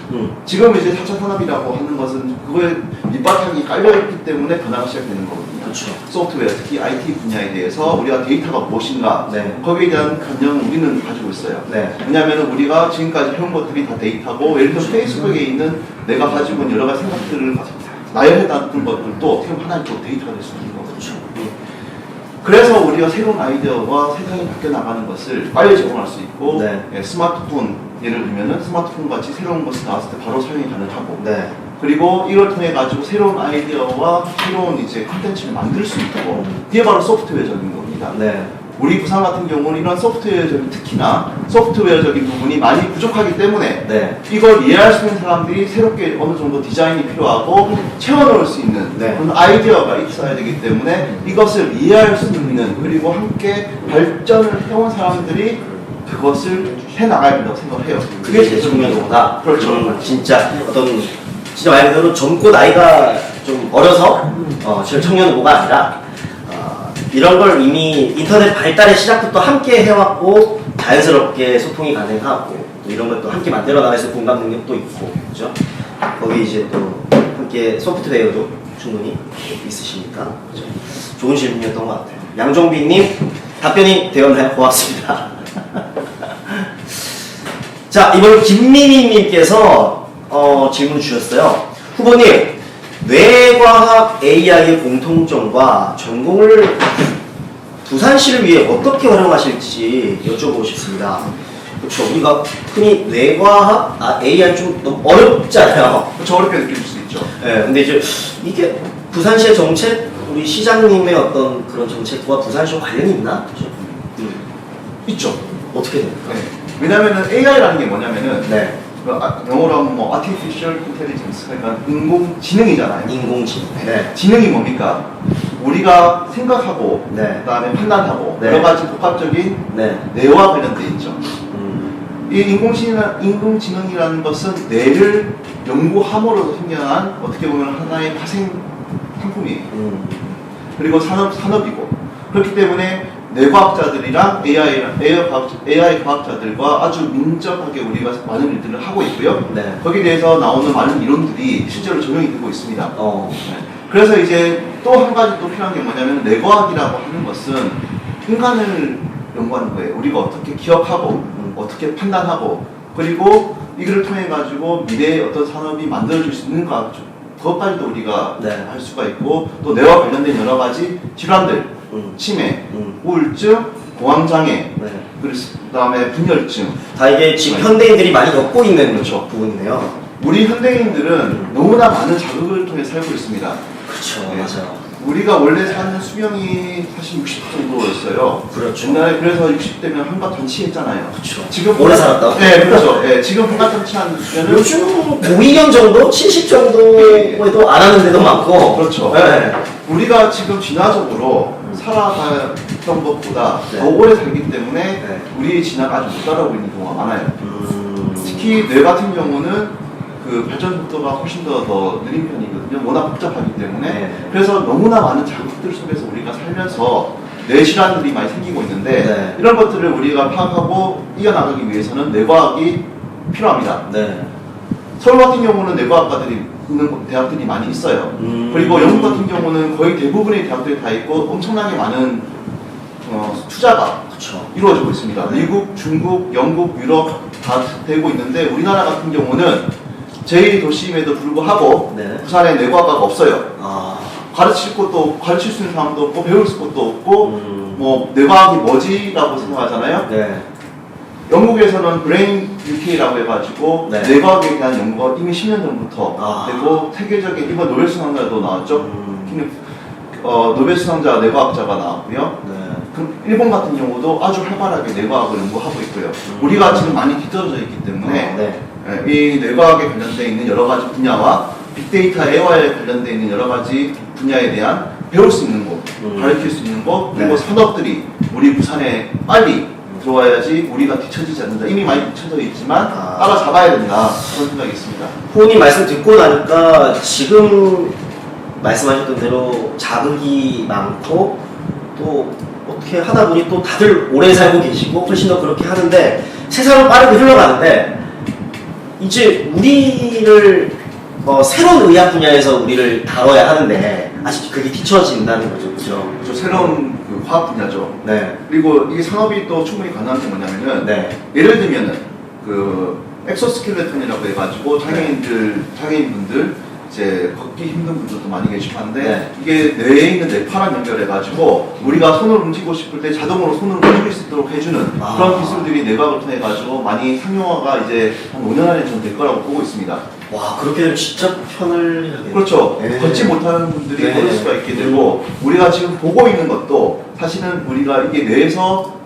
지금 이제 4차 산업이라고 하는 것은 그거에 밑바탕이 깔려있기 때문에 변화가 시작되는 거거든요. 그쵸. 소프트웨어, 특히 IT 분야에 대해서 우리가 데이터가 무엇인가 네. 거기에 대한 관념을 우리는 가지고 있어요. 네. 왜냐하면 우리가 지금까지 해온 것들이 다 데이터고 예를 들어 페이스북에 있는 내가 가지고 있는 여러 가지 생각들을 나열해놨던 것들도 어떻게 보면 하나의 또 데이터가 될 수 있는 거죠. 그래서 우리가 새로운 아이디어와 세상이 바뀌어 나가는 것을 빨리 적응할 수 있고 네. 예, 스마트폰 예를 들면은 스마트폰 같이 새로운 것이 나왔을 때 바로 사용이 가능하고 네. 그리고 이걸 통해 가지고 새로운 아이디어와 새로운 이제 콘텐츠를 만들 수 있고 그게 바로 소프트웨어적인 겁니다. 네. 우리 부산 같은 경우는 이런 소프트웨어적인 특히나 소프트웨어적인 부분이 많이 부족하기 때문에 네. 이걸 이해할 수 있는 사람들이 새롭게 어느 정도 디자인이 필요하고 채워넣을 수 있는 네. 그런 아이디어가 있어야 되기 때문에 이것을 이해할 수 있는 그리고 함께 발전을 해온 사람들이 그것을 해나가야 된다고 생각을 해요. 그게 제 청년도다. 그렇죠. 진짜 어떤 진짜 말 그대로 젊고 나이가 좀 어려서 청년도가 아니라 이런 걸 이미 인터넷 발달의 시작부터 함께 해왔고 자연스럽게 소통이 가능하고 또 이런 것도 함께 만들어 나가서 공감 능력도 있고 그죠? 거기 이제 또 함께 소프트웨어도 충분히 있으시니까 그죠? 좋은 질문이었던 것 같아요. 양종빈님 답변이 되었나요? 고맙습니다. 자 이번 김민희님께서 질문 주셨어요. 후보님 뇌과학 AI의 공통점과 전공을 부산시를 위해 어떻게 활용하실지 여쭤보고 싶습니다. 그렇죠. 우리가 흔히 뇌과학 AI 좀 너무 어렵잖아요. 그렇죠. 어렵게 느낄 수 있죠. 네, 근데 이제 이게 부산시의 정책, 우리 시장님의 어떤 그런 정책과 부산시와 관련이 있나? 그렇죠? 있죠. 어떻게 됩니까? 네. 왜냐면은 AI라는 게 뭐냐면은 네. 영어로 하면 뭐 Artificial Intelligence 그러니까 인공지능이잖아요. 인공지능. 네. 지능이 뭡니까? 우리가 생각하고 네. 그다음에 판단하고 네. 여러 가지 복합적인 네. 뇌와 관련돼 있죠. 이 인공지능이라는 것은 뇌를 연구함으로써 생겨난 어떻게 보면 하나의 파생 상품이에요. 그리고 산업이고 그렇기 때문에 뇌과학자들이랑 AI 과학자들과 아주 민첩하게 우리가 많은 일들을 하고 있고요. 네. 거기에 대해서 나오는 많은 이론들이 실제로 적용이 되고 있습니다. 어. 그래서 이제 또 한 가지 또 필요한 게 뭐냐면 뇌과학이라고 하는 것은 인간을 연구하는 거예요. 우리가 어떻게 기억하고 어떻게 판단하고 그리고 이거를 통해 가지고 미래의 어떤 산업이 만들어질 수 있는가 그것까지도 우리가 네. 할 수가 있고 또 뇌와 관련된 여러 가지 질환들 치매, 우울증, 공황장애, 네. 그다음에 분열증 다 이게 지금 현대인들이 많이 겪고 있는 그렇죠. 부분이네요. 우리 현대인들은 너무나 많은 자극을 통해 살고 있습니다. 그렇죠, 네. 맞아요. 우리가 원래 사는 수명이 사실 60 정도였어요. 그렇죠. 옛날에 그래서 60대면 한가 단치했잖아요. 그렇죠. 지금 오래 살았다. 네, 그렇죠. 네, 지금 한가 단치하는 수면은 요즘 5~2년 정도, 70 정도에도 안 하는 데도 많고. 그렇죠. 네. 우리가 지금 진화적으로 살아갔던 것보다 네. 더 오래 살기 때문에 네. 우리의 진화가 아주 못 따라오고 있는 경우가 많아요. 특히 뇌 같은 경우는 그 발전 속도가 훨씬 더 느린 편이거든요. 워낙 복잡하기 때문에. 네. 그래서 너무나 많은 자극들 속에서 우리가 살면서 뇌 질환들이 많이 생기고 있는데 네. 이런 것들을 우리가 파악하고 이겨나가기 위해서는 뇌과학이 필요합니다. 네. 서울 같은 경우는 뇌과학과들이 있는 대학들이 많이 있어요. 그리고 영국 같은 경우는 거의 대부분의 대학들이 다 있고 엄청나게 많은 투자가 그쵸. 이루어지고 있습니다. 네. 미국, 중국, 영국, 유럽 다 되고 있는데 우리나라 같은 경우는 제1도시임에도 불구하고 네. 부산에 내과학과가 없어요. 아, 가르칠 수 있는 사람도 없고 배울 것도 없고 뭐 내과학이 뭐지라고 생각하잖아요. 네. 영국에서는 브레인 UK라고 해가지고 네. 내과학에 대한 연구가 이미 10년 전부터 아. 되고 세계적인 이번 노벨 수상자도 나왔죠. 노벨 수상자 내과학자가 나왔고요. 네. 그 일본 같은 경우도 아주 활발하게 내과학을 연구하고 있고요. 우리가 지금 많이 뒤떨어져 있기 때문에 네. 이 뇌과학에 관련되어 있는 여러 가지 분야와 빅데이터 AI에 관련되어 있는 여러 가지 분야에 대한 배울 수 있는 곳, 가르칠 수 있는 곳, 그리고 네. 산업들이 우리 부산에 빨리 들어와야지 우리가 뒤처지지 않는다. 이미 많이 뒤처져 있지만 따라잡아야 된다. 그런 생각이 있습니다. 후보님 말씀 듣고 나니까 지금 말씀하셨던 대로 자극이 많고 또 어떻게 하다 보니 또 다들 오래 살고 계시고 훨씬 더 그렇게 하는데 세상은 빠르게 흘러가는데 이제 우리를 새로운 의학 분야에서 우리를 다뤄야 하는데 아직 그게 뒤처진다는 거죠, 그죠? 저 새로운 그 화학 분야죠. 네. 그리고 이게 산업이 또 충분히 가능한 게 뭐냐면은 네. 예를 들면은 그 엑소스켈레톤이라고 해가지고 장애인분들 이제 걷기 힘든 분들도 많이 계시고 한데 네. 이게 뇌에 있는 뇌파랑 연결해가지고 우리가 손을 움직이고 싶을 때 자동으로 손을 움직일 수 있도록 해주는 그런 기술들이 뇌과학을 통해 가지고 많이 상용화가 이제 한 5년 안에 좀 될 거라고 보고 있습니다. 와, 그렇게 되면 진짜 편을 그렇죠. 네. 걷지 못하는 분들이 네. 걸을 수가 있게 되고 우리가 지금 보고 있는 것도 사실은 우리가 이게 뇌에서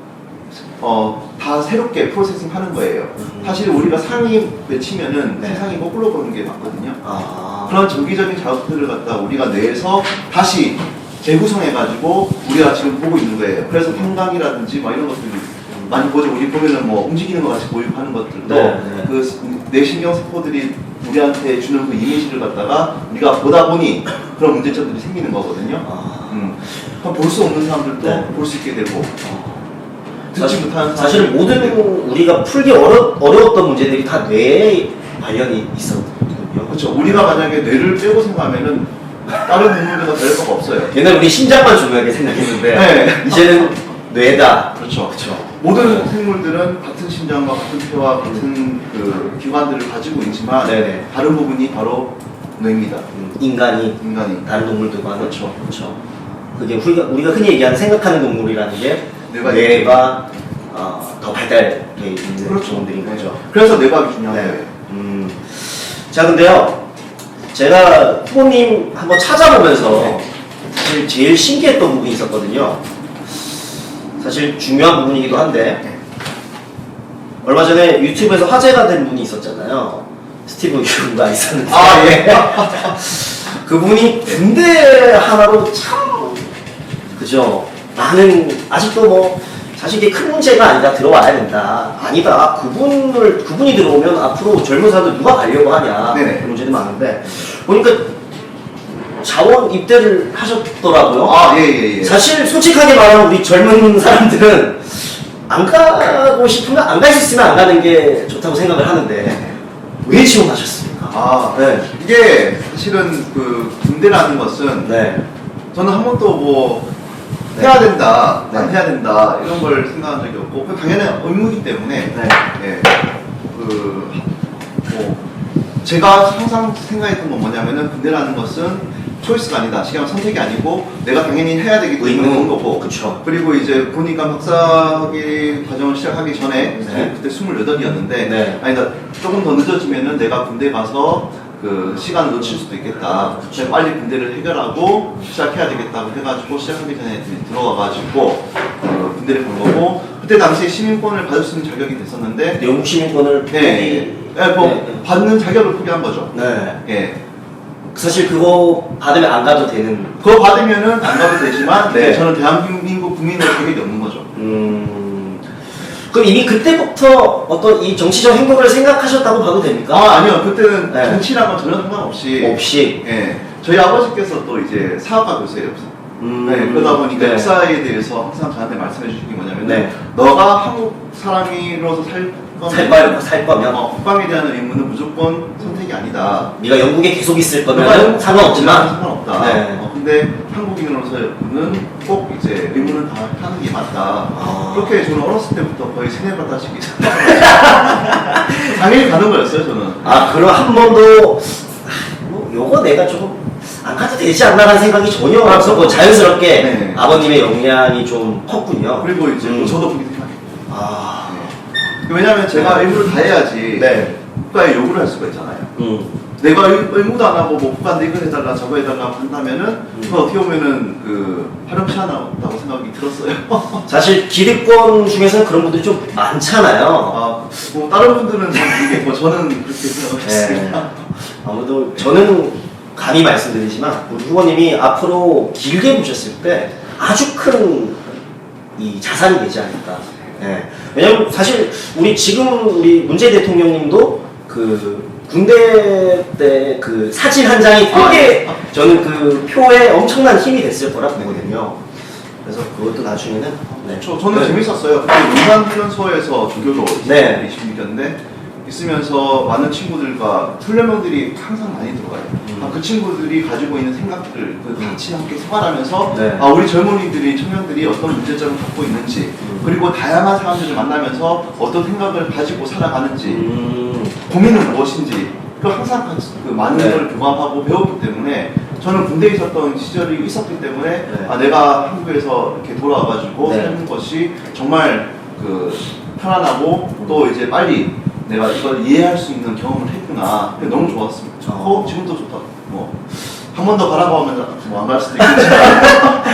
다 새롭게 프로세싱 하는 거예요. 사실 우리가 상이 맺히면은 네. 세상이 거꾸로 보는 게 맞거든요. 아. 그런 정기적인 자극들을 갖다 우리가 뇌에서 다시 재구성해가지고 우리가 지금 보고 있는 거예요. 그래서 평강이라든지 막 이런 것들이 많이 보죠. 우리 보면은 뭐 움직이는 것 같이 보이고 하는 것들도 네, 네. 그 뇌신경세포들이 우리한테 주는 그 이미지를 갖다가 우리가 보다 보니 그런 문제점들이 생기는 거거든요. 그럼 볼 수 없는 사람들도 네. 볼 수 있게 되고 듣지 못하는 사실 사람들도 모든 듣게 되고. 우리가 풀기 어려웠던 문제들이 다 뇌에 관련이 있었거든요. 그렇죠. 우리가 만약에 뇌를 빼고 생각하면은 다른 동물들과 다를 바가 없어요. 옛날 우리 심장만 중요하게 생각했는데 네. 이제는 뇌다. 그렇죠. 그렇죠. 모든 생물들은 같은 심장과 같은 폐와 같은 그 기관들을 가지고 있지만 네네. 다른 부분이 바로 뇌입니다. 인간이 인간이. 다른 동물들과는 그렇죠. 그렇죠. 그게 우리가 흔히 얘기하는 생각하는 동물이라는 게 뇌가 뇌가 더 발달돼 있는 그렇죠. 동물들인 거죠. 그래서 뇌과학이 중요한 네. 거예요. 자, 근데요, 제가 후보님 한번 찾아보면서 네. 사실 제일 신기했던 부분이 있었거든요. 사실 중요한 부분이기도 한데, 얼마 전에 유튜브에서 화제가 된 분이 있었잖아요. 스티브 유가 있었는데. 아, 예. 그분이 군대 하나로 참, 그죠? 많은, 아직도 뭐, 사실 이게 큰 문제가 아니다, 들어와야 된다. 아니다, 그분이 들어오면 앞으로 젊은 사람들 누가 가려고 하냐. 네네. 그런 문제도 많은데, 보니까 자원 입대를 하셨더라고요. 아, 예. 사실 솔직하게 말하면 우리 젊은 사람들은 안 가고 싶으면 안 갈 수 있으면 안 가는 게 좋다고 생각을 하는데, 왜 지원하셨습니까? 아, 네. 이게 사실은 그 군대라는 것은 네. 저는 한 번도 뭐 네. 해야 된다, 네. 안 해야 된다 이런 걸 생각한 적이 없고 그 당연한 의무이기 때문에 네. 예, 뭐 제가 항상 생각했던 건 뭐냐면은 군대라는 것은 초이스가 아니다, 시간 선택이 아니고 내가 당연히 해야 되기 때문에 그런 거고. 그쵸. 그리고 이제 보니까 박사학위 과정을 시작하기 전에 네. 그때 28이었는데 네. 아니다, 조금 더 늦어지면은 내가 군대 가서 그 시간을 놓칠 수도 있겠다. 그래서 빨리 군대를 해결하고 시작해야 되겠다고 해가지고 시작하기 전에 들어와가지고 군대를 간 거고, 그때 당시에 시민권을 받을 수 있는 자격이 됐었는데 영국 시민권을 받는 자격을 포기한 거죠. 네. 예. 사실 그거 받으면 안 가도 되는. 그거 받으면은 안 가도 되지만 네. 저는 대한민국 국민으로 자격이 없는 거죠. 그럼 이미 그때부터 어떤 이 정치적 행동을 생각하셨다고 봐도 됩니까? 아, 아니요. 그때는 네. 정치랑은 전혀 상관없이 없이. 예. 저희 아버지께서 또 이제 사학과 교수예요. 네, 그러다 보니까 네. 역사에 대해서 항상 저한테 말씀해 주신 게 뭐냐면 네. 너가 한국 사람으로서 살 거면 국방에 대한 의무는 무조건 선택이 아니다. 네가 영국에 계속 있을 너가 거면 영국 상관없지만 상관없다. 네. 근데 한국인으로서는 꼭 이제 의무는 다 하는 게 맞다. 아. 그렇게 저는 어렸을 때부터 거의 세네 번다씩 당연히 가는 거였어요 저는. 아 그럼 한 번도 뭐 요거 내가 조금 안 가도 되지 않나라는 생각이 전혀 없었고 자연스럽게 네. 아버님의 영향이 좀 컸군요. 그리고 이제 저도 그렇게 생각해요. 아 왜냐면 제가 의무를 다 해야지 네. 국가에 요구를 할 수가 있잖아요. 내가 의무도 안 하고 뭐 국가한테 이거 해달라 저거 해달라 한다면은 그거 어떻게 보면은 그 활용치 않았다고 생각이 들었어요. 사실 기득권 중에서는 그런 분들이 좀 많잖아요. 뭐 다른 분들은 잘 모르겠고 저는 그렇게 생각했습니다. 네. 아무래도 저는 감히 말씀드리지만 우리 후보님이 앞으로 길게 보셨을 때 아주 큰 이 자산이 되지 않을까. 네. 왜냐면 사실 우리 문재인 대통령님도 그 군대 때 그 사진 한 장이 되게 저는 그 표에 엄청난 힘이 됐을 거라 보거든요. 그래서 그것도 나중에는 네. 저는 네. 재밌었어요. 그때 용산훈련소에서 조교로 네. 20일이었는데 있으면서 많은 친구들과 훈련병들이 항상 많이 들어가요. 그 친구들이 가지고 있는 생각들 같이 함께 생활하면서 네. 우리 젊은이들이 청년들이 어떤 문제점을 갖고 있는지 그리고 다양한 사람들을 만나면서 어떤 생각을 가지고 살아가는지 고민은 무엇인지 그 항상 같이 그 많은 네. 걸 교감하고 배웠기 때문에 저는 군대에 있었던 시절이 있었기 때문에 네. 내가 한국에서 이렇게 돌아와가지고 네. 사는 것이 정말 그 편안하고 또 이제 빨리 내가 이걸 이해할 수 있는 경험을 했구나. 그게 너무 좋았습니다. 좋고 지금도 좋다. 뭐 한 번 더 가라고 하면 뭐 안 갈 수도 있겠지만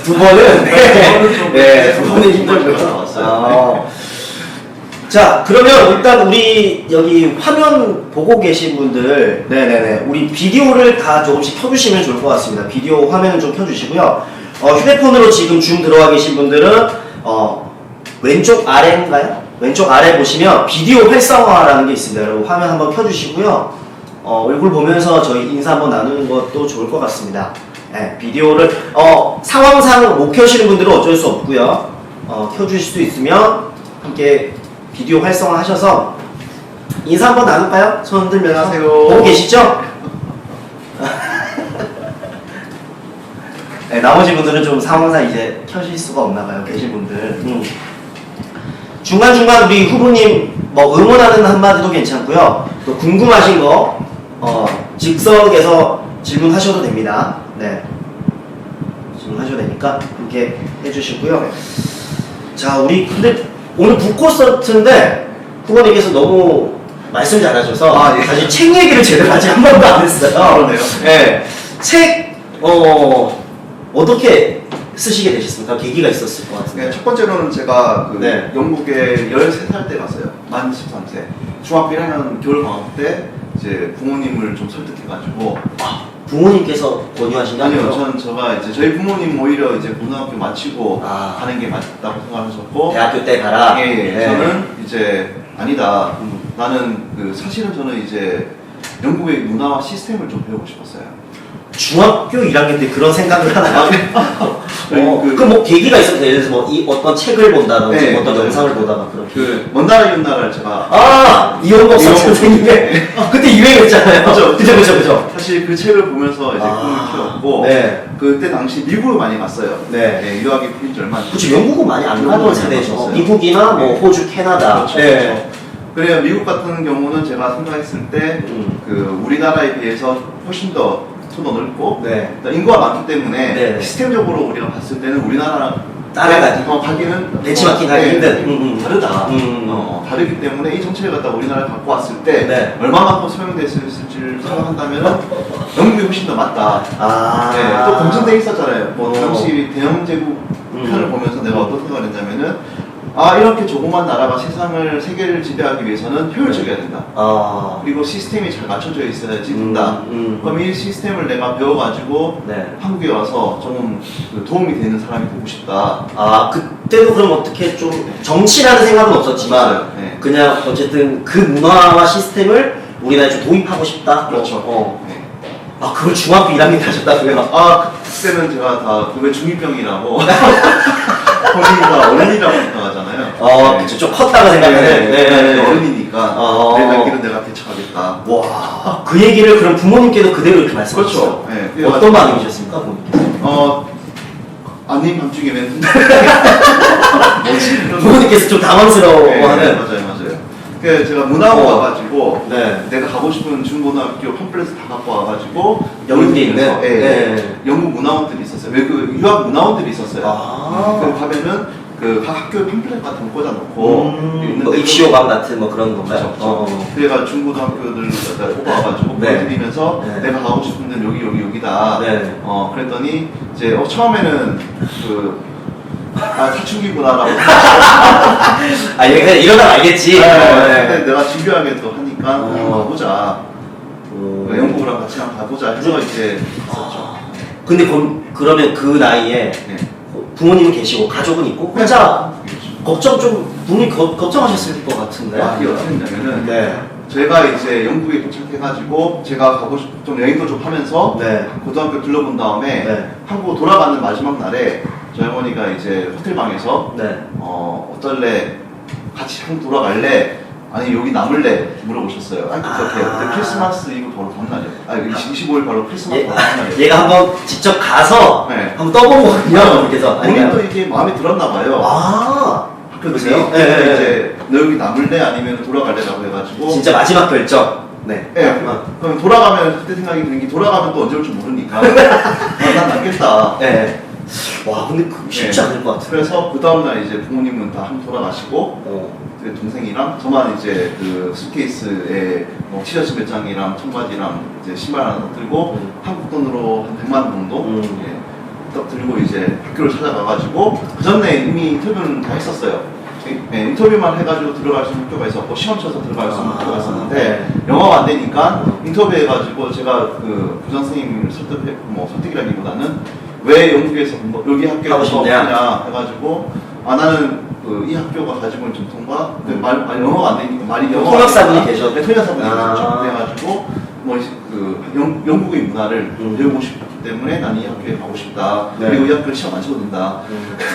두 번은 네, 두 번은 힘들고요. 나왔어요. 자 그러면 일단 우리 여기 화면 보고 계신 분들 네네네 우리 비디오를 다 조금씩 켜주시면 좋을 것 같습니다. 비디오 화면을 좀 켜주시고요. 휴대폰으로 지금 줌 들어와 계신 분들은 왼쪽 아래인가요? 왼쪽 아래 보시면 비디오 활성화라는 게 있습니다. 여러분 화면 한번 켜주시고요. 얼굴 보면서 저희 인사 한번 나누는 것도 좋을 것 같습니다. 네, 비디오를 상황상 못 켜시는 분들은 어쩔 수 없고요. 켜주실 수 있으면 함께 비디오 활성화 하셔서 인사 한번 나눌까요? 손 흔들면서 안녕하세요. 보고 계시죠? 네, 나머지 분들은 좀 상황상 이제 켜실 수가 없나봐요. 계신 분들. 중간중간 우리 후보님 뭐 응원하는 한마디도 괜찮고요. 또 궁금하신 거 즉석에서 질문하셔도 됩니다. 네, 질문하셔도 되니까 이렇게 해주시고요. 자, 우리 근데 오늘 북콘서트인데 후보님께서 너무 말씀 잘하셔서 예. 사실 책 얘기를 제대로 아직 한 번도 안 했어요. 그러네요. 네, 책 어떻게 쓰시게 되셨습니까? 계기가 있었을 것 같은데. 네, 첫 번째로는 제가 그 네. 영국에 13살 때 갔어요. 만 13세. 중학교 1학년 겨울 방학 때 이제 부모님을 좀 설득해가지고 부모님께서 권유하신 게 아니요, 아니죠? 제가 이제 저희 부모님 오히려 이제 고등학교 마치고 아. 가는 게 맞다고 생각하셨고 대학교 때 가라. 예, 네. 저는 이제 아니다. 나는 그 사실은 저는 이제 영국의 문화와 시스템을 좀 배우고 싶었어요. 중학교 1학년 때 그런 생각을 하나요? 그 뭐 계기가 있었어요. 예를 들어서 뭐 어떤 책을 본다든지 네, 어떤 맞아요. 영상을 보다가 그런. 먼 나라 이웃 나라를 제가 이원복 이원복 선생님의 그때 유행했잖아요. 그죠. 사실 그 책을 보면서 이제 아, 꿈을 키웠고 네. 그때 당시 미국을 많이 갔어요. 네. 유학이 풀린 지 얼마 안 그렇죠. 영국은 많이 안 가던 영국은 세대죠. 갔었어요. 미국이나 뭐 네. 호주, 캐나다. 그렇죠. 네. 그렇죠. 그래요. 미국 같은 경우는 제가 생각했을 때 그 우리나라에 비해서 훨씬 더 터도 넓고 네. 인구가 많기 때문에 네. 시스템적으로 우리가 봤을 때는 우리나라 가기는 벤치마킹 하기 힘든. 다르다. 다르기 때문에 이 정책을 갖다 우리나라에 갖고 왔을 때 네. 얼마만큼 소용됐을지를 생각한다면 영국이 훨씬 더 맞다. 아. 네, 또 검증돼 있었잖아요. 뭐 어. 당시 대영제국 편을 보면서 내가 어떤 생각을 했냐면은 이렇게 조그만 나라가 세계를 지배하기 위해서는 효율적이어야 된다. 그리고 시스템이 잘 맞춰져 있어야지 된다. 그럼 이 시스템을 내가 배워가지고 네. 한국에 와서 좀 도움이 되는 사람이 되고 싶다. 그때도 그럼 어떻게 좀 정치라는 생각은 없었지만 없었어요. 네. 그냥 어쨌든 그 문화와 시스템을 우리나라에 좀 도입하고 싶다. 그렇죠. 그걸 중학교 1학년 때 하셨다고요? 그때는 제가 다 왜 중2병이라고 본인이가 어른이라고 생각하잖아요. 그쵸. 좀 컸다고 생각하는. 네. 어른이니까 내 갈 길은 내가 개척하겠다. 와, 그 얘기를 그럼 부모님께도 그대로 이렇게 말씀하셨어요? 그렇죠. 네. 어떤 반응이셨습니까, 부모님께서? 아님 밤중에는 뭐지? 부모님께서 좀 당황스러워하는. 네, 맞아요. 그래서 제가 문화고 와가지고 네. 내가 가고 싶은 중고등학교 팜플렛을 다 갖고 와가지고 영국에 있는? 네. 영국 문화원들이 있었어요. 왜 그 유학 문화원들이 있었어요. 그 가면은 그 각 학교에 팜플렛 같은 거 꽂아놓고 뭐 입시호강 같은 뭐 그런 건가요? 그렇죠. 그래가 중고등학교들 뽑아와가지고 네. 보여드리면서 네. 내가 가고 싶은 데는 여기다. 네. 그랬더니 이제 처음에는 사춘기구나라고. 얘가 이러다 알겠지. 근데 내가 준비하게 또 하니까 한번 가보자. 영국이랑 같이 한번 가보자 해서 이제 있었죠. 근데 그러면 그 나이에 네. 부모님은 계시고 가족은 있고 혼자 부모님 걱정하셨을 것 같은데. 이게 어떻게 했냐면은 네. 제가 이제 영국에 도착해가지고 제가 가고 좀 여행도 좀 하면서 네. 고등학교 둘러본 다음에 네. 한국 돌아가는 마지막 날에 저희 어머니가 이제 호텔 방에서 네. 어떨래? 같이 한국 돌아갈래? 아니 여기 남을래? 물어보셨어요. 그때 크리스마스 이브 바로 다음날이에요. 25일 바로 크리스마스 바로 다음날이에요. 얘가 한번 직접 가서 네. 한번 떠본 거군요. 그래서 본인도 이게 마음에 들었나 봐요. 그러세요? 네. 이제 너 여기 남을래? 아니면 돌아갈래라고 해가지고 진짜 마지막 결정. 네. 그럼 돌아가면 그때 생각이 드는 게 돌아가면 또 언제 올지 모르니까 난 남겠다. 네. 와 근데 쉽지 않을 것 같아요. 그래서 그 다음날 이제 부모님은 다 한번 돌아가시고 동생이랑 저만 이제 그 수트케이스에 뭐 티셔츠 몇 장이랑 청바지랑 이제 신발 하나 들고 한국 돈으로 한 100만 원 정도 딱 들고 이제 학교를 찾아가가지고 그 전에 이미 인터뷰는 다 했었어요. 인터뷰만 해가지고 들어갈 수 있는 학교가 있었고 시험 쳐서 들어갈 수 있는 학교가 있었는데 영어가 안 되니까 인터뷰해가지고 제가 그 부장 선생님을 설득이라기보다는 왜 영국에서 여기 학교에서 공부하냐 해가지고 나는 이 학교가 가지고 있는 전통과 영어가 안 되니까 말이 통역사분이 계셨고 통역사분이 계셨죠. 그래가지고 영국의 문화를 배우고 싶기 때문에 나는 이 학교에 가고 싶다. 그리고 이 학교를 시험 안 쳐도 된다.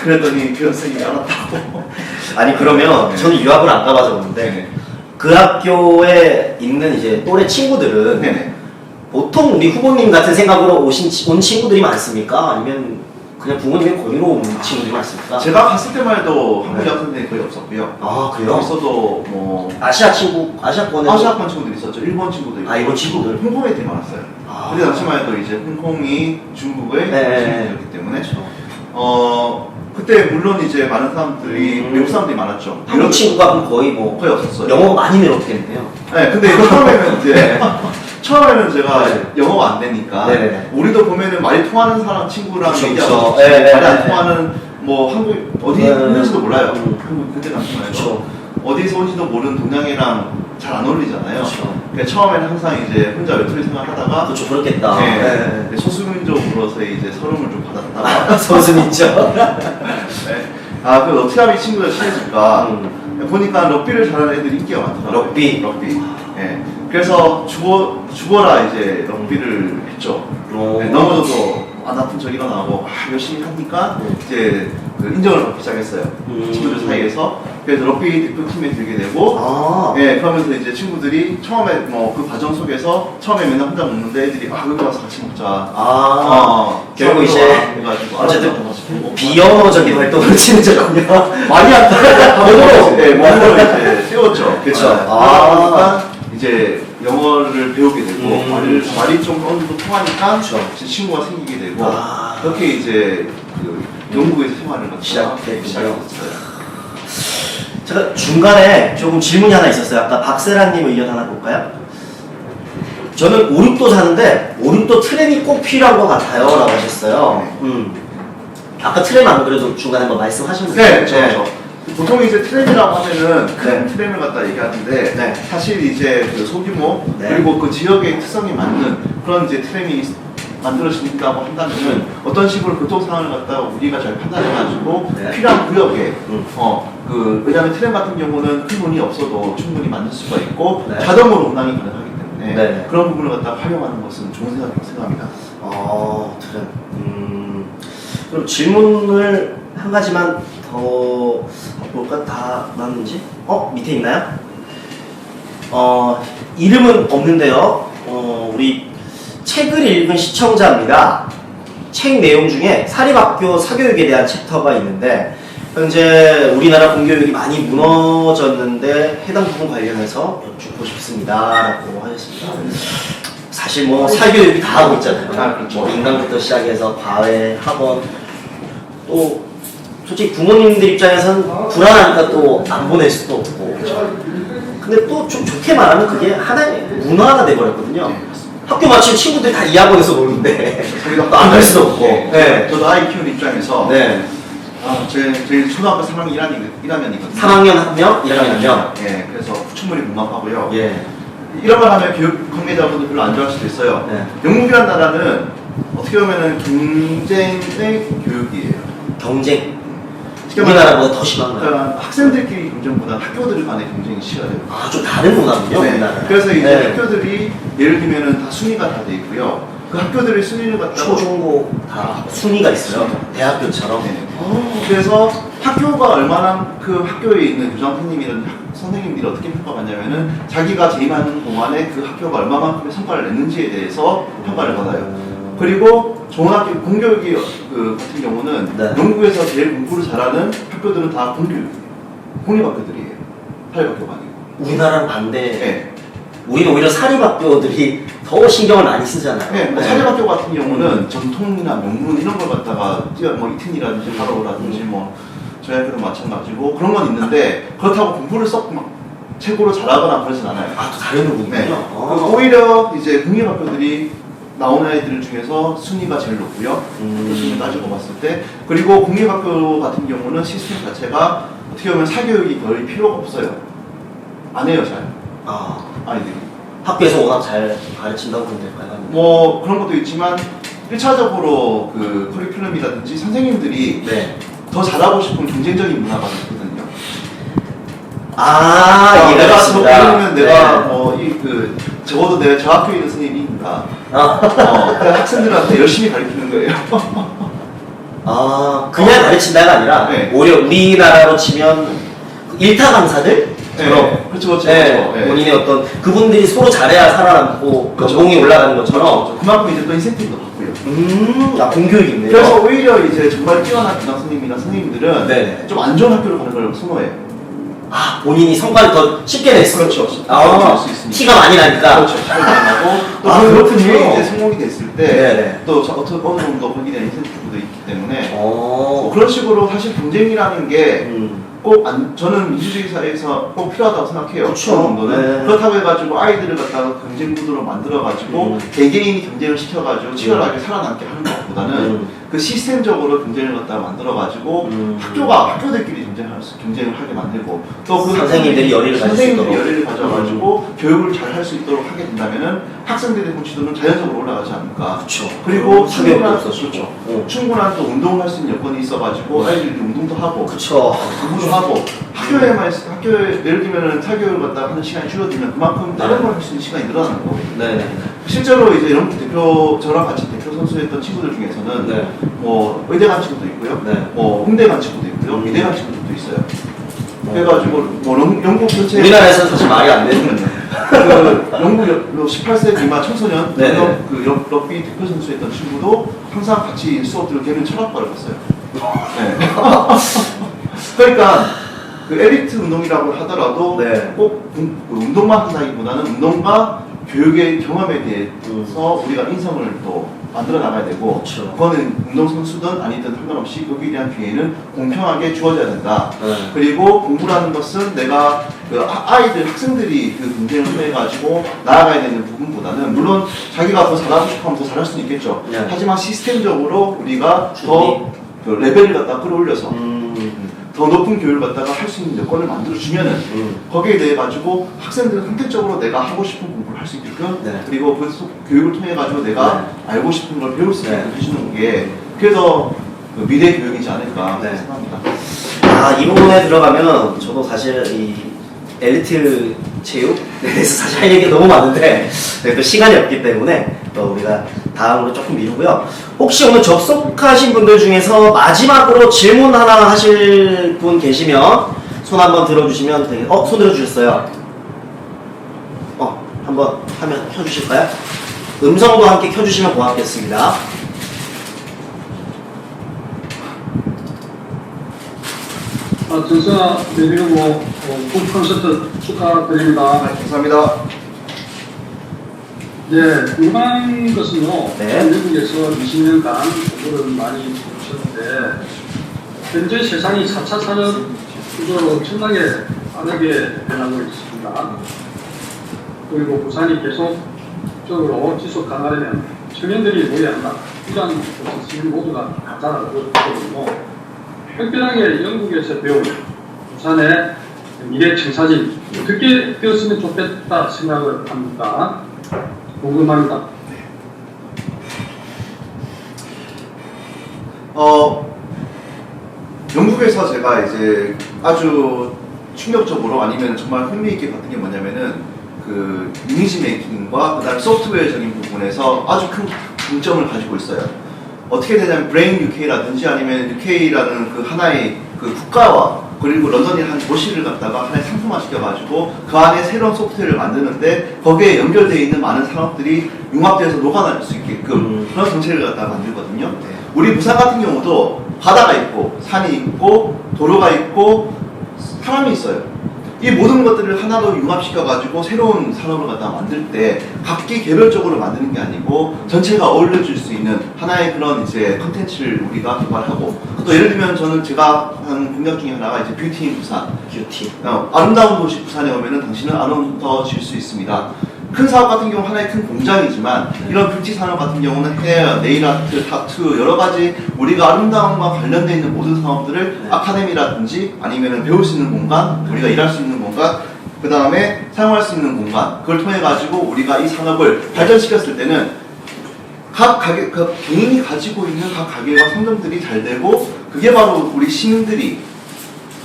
그랬더니 그 선생님이 알았다고. 아니 그러면 저는 유학을 안 가봐서 그런데 그 학교에 있는 이제 또래 친구들은 보통 우리 후보님 같은 생각으로 온 친구들이 많습니까? 아니면 그냥 부모님의 권유로 온 친구들이 많습니까? 제가 갔을 때만 해도 한국 여학 선생님이 거의 없었고요. 그래요? 있어도 뭐 아시아권 친구들이 있었죠. 일본 친구들. 일본 친구들. 홍콩에 되게 많았어요. 근데 당시만 해도 이제 홍콩이 중국의 친구들이었기 때문에 그때 물론 이제 많은 사람들이 외국 사람들이 많았죠. 한국 친구가 거의 거의 없었어요. 영어 많이 늘었겠네요. 네, 근데 처음에는 이제 처음에는 제가 영어가 안 되니까 우리도 보면은 말이 통하는 사람 친구랑 얘기하고 말이 안 통하는 뭐 한국 어디 있는지도 몰라요. 한국 그때 당시만 해도 어디서 온지도 모르는 동양이랑 잘 안 어울리잖아요. 그러니까 처음에는 항상 이제 혼자 외톨이 생활하다가 그렇죠, 그렇겠다. 소수민족으로서의 이제 서름을 좀 받았다가 소수민족. 그 어떻게 하면 이 친구가 친해질까? 보니까 럭비를 잘하는 애들이 인기가 많더라고요. 럭비. 그래서 죽어라 이제 럭비를 했죠. 넘어져도 안 아픈 척 일어나고 열심히 하니까 이제 그 인정을 받기 시작했어요. 친구들 사이에서. 그래서 럭비 대표팀에 들게 되고 그러면서 이제 친구들이 처음에 뭐 그 과정 속에서 처음에 맨날 혼자 먹는데 애들이 여기 와서 같이 먹자. 결국 이제 해가지고 어쨌든 비언어적인 활동을 진행했군요. 많이 안 타요. 몸으로 이제 세웠죠. 그렇죠. 그러니까 이제 영어를 배우게 되고 말이 좀 어느 정도 통하니까 이제 친구가 생기게 되고 그렇게 이제 그 영국에서 생활을 시작했어요. 제가 중간에 조금 질문이 하나 있었어요. 아까 박세라님 의견 하나 볼까요? 저는 5, 6도 사는데 5, 6도 트램이 꼭 필요한 것 같아요 라고 하셨어요. 아까 트램 안 그래도 중간에 한번 말씀하셨는데 보통 이제 트램이라고 하면은 큰 트램을 갖다 얘기하는데 사실 이제 그 소규모 그리고 그 지역의 특성에 맞는 그런 이제 트램이 만들어진다고 한다면은 어떤 식으로 교통 상황을 갖다가 우리가 잘 판단해가지고 필요한 구역에 왜냐하면 트램 같은 경우는 큰 문이 없어도 충분히 만들 수가 있고 자동으로 운항이 가능하기 때문에 그런 부분을 갖다 활용하는 것은 좋은 생각이라고 생각합니다. 트램. 그럼 질문을 한 가지만 더 볼까? 다 맞는지? 밑에 있나요? 이름은 없는데요. 우리 책을 읽은 시청자입니다. 책 내용 중에 사립학교 사교육에 대한 챕터가 있는데 현재 우리나라 공교육이 많이 무너졌는데 해당 부분 관련해서 여쭙고 싶습니다 라고 하셨습니다. 사실 뭐 사교육이 다 하고 있잖아요. 그렇죠. 뭐 인강부터 시작해서 과외, 학원 또 솔직히 부모님들 입장에서는 불안하니까 또 안 보낼 수도 없고 근데 또 좀 좋게 말하면 그게 하나의 문화가 돼버렸거든요. 학교 마치면 친구들이 다 이 학원에서 노는데 안 갈 수도 없고. 네. 저도 아이 키우는 입장에서 네. 제 초등학교 3학년 1학년이거든요. 3학년 1명, 1학년 1명. 예, 그래서 충분히 공감하고요. 예. 이런 걸 하면 교육 관계자분들 별로 안 좋아할 수도 있어요. 네. 영국이라는 나라는 어떻게 보면은 경쟁의 교육이에요. 경쟁. 우리나라보다 더 심한 거예요. 그러니까 학생들끼리 경쟁보다 학교들 간의 경쟁이 심해요. 좀 다른 문화군요, 네. 우리나라. 그래서 이제 네. 학교들이 예를 들면은 다 순위가 다 돼 있고요. 그 학교들이 순위를 갖다가 초중고 다 순위가 있어요. 대학교처럼. 네. 그래서 학교가 얼마나 그 학교에 있는 교장 선생님이든 선생님들이 어떻게 평가받냐면은 자기가 재임하는 동안에 그 학교가 얼마만큼의 성과를 냈는지에 대해서 평가를 받아요. 그리고 종합교 공교육이 같은 경우는 네. 영국에서 제일 공부를 잘하는 학교들은 다 공립학교들이에요. 사립학교가 아니고. 우리나라는 반대. 네. 우리는 오히려 사립학교들이 더 신경을 많이 쓰잖아요. 네, 뭐 사립학교 같은 경우는 전통이나 명문 이런 걸 갖다가 뭐 이튼이라든지 바로라든지 뭐 저희 학교도 마찬가지고 그런 건 있는데 그렇다고 공부를 썩 막 최고로 잘하거나 그러진 않아요. 또 다른 부분이군요. 네. 오히려 이제 공립학교들이 나오는 아이들 중에서 순위가 제일 높고요. 그 순위 따지고 봤을 때 그리고 공립학교 같은 경우는 시스템 자체가 어떻게 보면 사교육이 거의 필요가 없어요. 안 해요 잘. 아이들이. 학교에서 워낙 잘 가르친다고 보면 될까요? 뭐 그런 것도 있지만 1차적으로 그 커리큘럼이라든지 선생님들이 네. 더 잘하고 싶은 경쟁적인 문화가 있거든요. 이해가 내가 됐습니다. 예를 들면 내가 네. 뭐 적어도 내가 저 학교에 있는 선생님이니까 그 학생들한테 열심히 가르치는 거예요. 그냥 가르친다가 아니라 네. 오히려 우리나라로 치면 일타 강사들? 네. 그렇죠. 네. 본인의 어떤 그분들이 서로 잘해야 살아남고 연봉이 올라가는 것처럼 그렇죠. 그만큼 이제 또 인센티브도 받고요. 공교육이 있네요. 그래서 오히려 이제 정말 뛰어난 교장 선생님이나 선생님들은 네네. 좀 안 좋은 학교를 가는 걸 선호해요. 본인이 성과를 더 쉽게 냈어. 그렇죠. 수 있으니까. 티가 많이 나니까. 그렇죠. 또 그렇군요. 뒤에 이제 성공이 됐을 네네. 때 또 어느 정도 거기에 대한 인센티브도 있기 때문에 오. 그런 식으로 사실 경쟁이라는 게 꼭 음. 저는 민주주의 사회에서 꼭 필요하다고 생각해요. 그쵸. 어느 정도는. 네. 그렇다고 해가지고 아이들을 갖다가 경쟁 구도로 만들어가지고 개개인이 경쟁을 시켜가지고 치열하게 살아남게 하는 것보다는 그 시스템적으로 경쟁을 갖다가 만들어가지고 학교들끼리 경쟁을 하게 만들고 또 그 선생님들이 열의를 가질 수 있도록. 선생님들이 열의를 가져가지고 교육을 잘 할 수 있도록 하게 된다면은 학생들의 성취도는 자연적으로 올라가지 않을까. 그쵸. 그리고 사교육도 충분한 없었고. 그렇죠. 충분한 또 운동할 수 있는 여건이 있어가지고 아이들이 운동도 하고 그쵸. 공부도 하고 학교에 예를 들면은 사교육을 갖다 하는 시간이 줄어들면 그만큼 다른 걸 할 수 있는 시간이 늘어나는 거예요. 네네. 실제로 이제 영국 대표 저랑 같이 대표 선수했던 친구들 중에서는 네. 뭐 의대 간 친구도 있고요, 네. 뭐 홍대 간 친구도 있고요, 미대 간 친구들도 있어요. 그래가지고 뭐 영국 전체 우리나라에서는 사실 말이 안 되는 그 영국 18세 미만 청소년 네. 럭비 대표 선수했던 친구도 항상 같이 수업 들을 걔는 철학과를 갔어요. 네. 그러니까 그 에리트 운동이라고 하더라도 네. 꼭 운동만 한다기보다는 운동과 교육의 경험에 대해서 우리가 인성을 또 만들어 나가야 되고 그렇죠. 그거는 운동선수든 아니든 상관없이 거기에 대한 기회는 공평하게 주어져야 된다. 네. 그리고 공부라는 것은 내가 그 아이들, 학생들이 그 경쟁을 통해가지고 나아가야 되는 부분보다는 물론 자기가 더 잘하고 싶어 하면 더 잘할 수는 있겠죠. 네. 하지만 시스템적으로 우리가 더 그 레벨을 갖다 끌어올려서 더 높은 교육을 갖다가 할 수 있는 여건을 만들어주면은 거기에 대해 가지고 학생들은 선택적으로 내가 하고 싶은 공부를 할 수 있게끔 네. 그리고 그 교육을 통해 가지고 내가 알고 싶은 걸 배울 수 있게끔 해주는 게 그래서 그 미래 교육이지 않을까 생각합니다. 이 부분에 들어가면 저도 사실 이 엘리트 체육에 대해서 사실 할 얘기가 너무 많은데 네, 또 시간이 없기 때문에 또 우리가 다음으로 조금 미루고요. 혹시 오늘 접속하신 분들 중에서 마지막으로 질문 하나 하실 분 계시면 손 한번 들어주시면 되겠. 손 들어주셨어요. 한번 화면 켜주실까요? 음성도 함께 켜주시면 고맙겠습니다. 전사 내리고 굿 콘서트 축하드립니다. 감사합니다. 네, 궁금한 것은요. 네. 미국에서 20년간 공부를 많이 해오셨는데 현재 세상이 4차 산업 구조로 엄청나게 빠르게 변하고 있습니다. 그리고 부산이 계속적으로 지속 가능하려면 청년들이 모여야 한다. 이런 시민 모두가 다 그렇거든요. 특별하게 영국에서 배운 부산의 미래 청사진 어떻게 되었으면 좋겠다 생각을 합니다. 궁금합니다. 영국에서 제가 이제 아주 충격적으로 아니면 정말 흥미있게 봤던 게 뭐냐면은 그 이미지 메이킹과 그다음 소프트웨어적인 부분에서 아주 큰 강점을 가지고 있어요. 어떻게 되냐면 브레인 UK라든지 아니면 UK라는 그 하나의 그 국가와 그리고 런던이 한 도시를 갖다가 하나의 상품화 시켜가지고 그 안에 새로운 소프트웨어를 만드는데 거기에 연결되어 있는 많은 산업들이 융합돼서 녹아날 수 있게끔 그런 정책을 갖다가 만들거든요. 우리 부산 같은 경우도 바다가 있고 산이 있고 도로가 있고 사람이 있어요. 이 모든 것들을 하나로 융합시켜가지고 새로운 산업을 갖다 만들 때 각기 개별적으로 만드는 게 아니고 전체가 어울려질 수 있는 하나의 그런 이제 컨텐츠를 우리가 개발하고 또 예를 들면 제가 한 공약 중에 하나가 이제 뷰티인 부산. 뷰티. 아름다운 도시 부산에 오면은 당신은 아름다워질 수 있습니다. 큰 사업 같은 경우 하나의 큰 공장이지만 이런 뷰티 산업 같은 경우는 헤어, 네일 아트, 타투 여러 가지 우리가 아름다움과 관련되어 있는 모든 산업들을 아카데미라든지 아니면 배울 수 있는 공간, 우리가 일할 수 있는 공간, 그 다음에 사용할 수 있는 공간 그걸 통해 가지고 우리가 이 산업을 발전시켰을 때는 각 가게, 그 개인이 가지고 있는 각 가게와 상점들이 잘 되고 그게 바로 우리 시민들이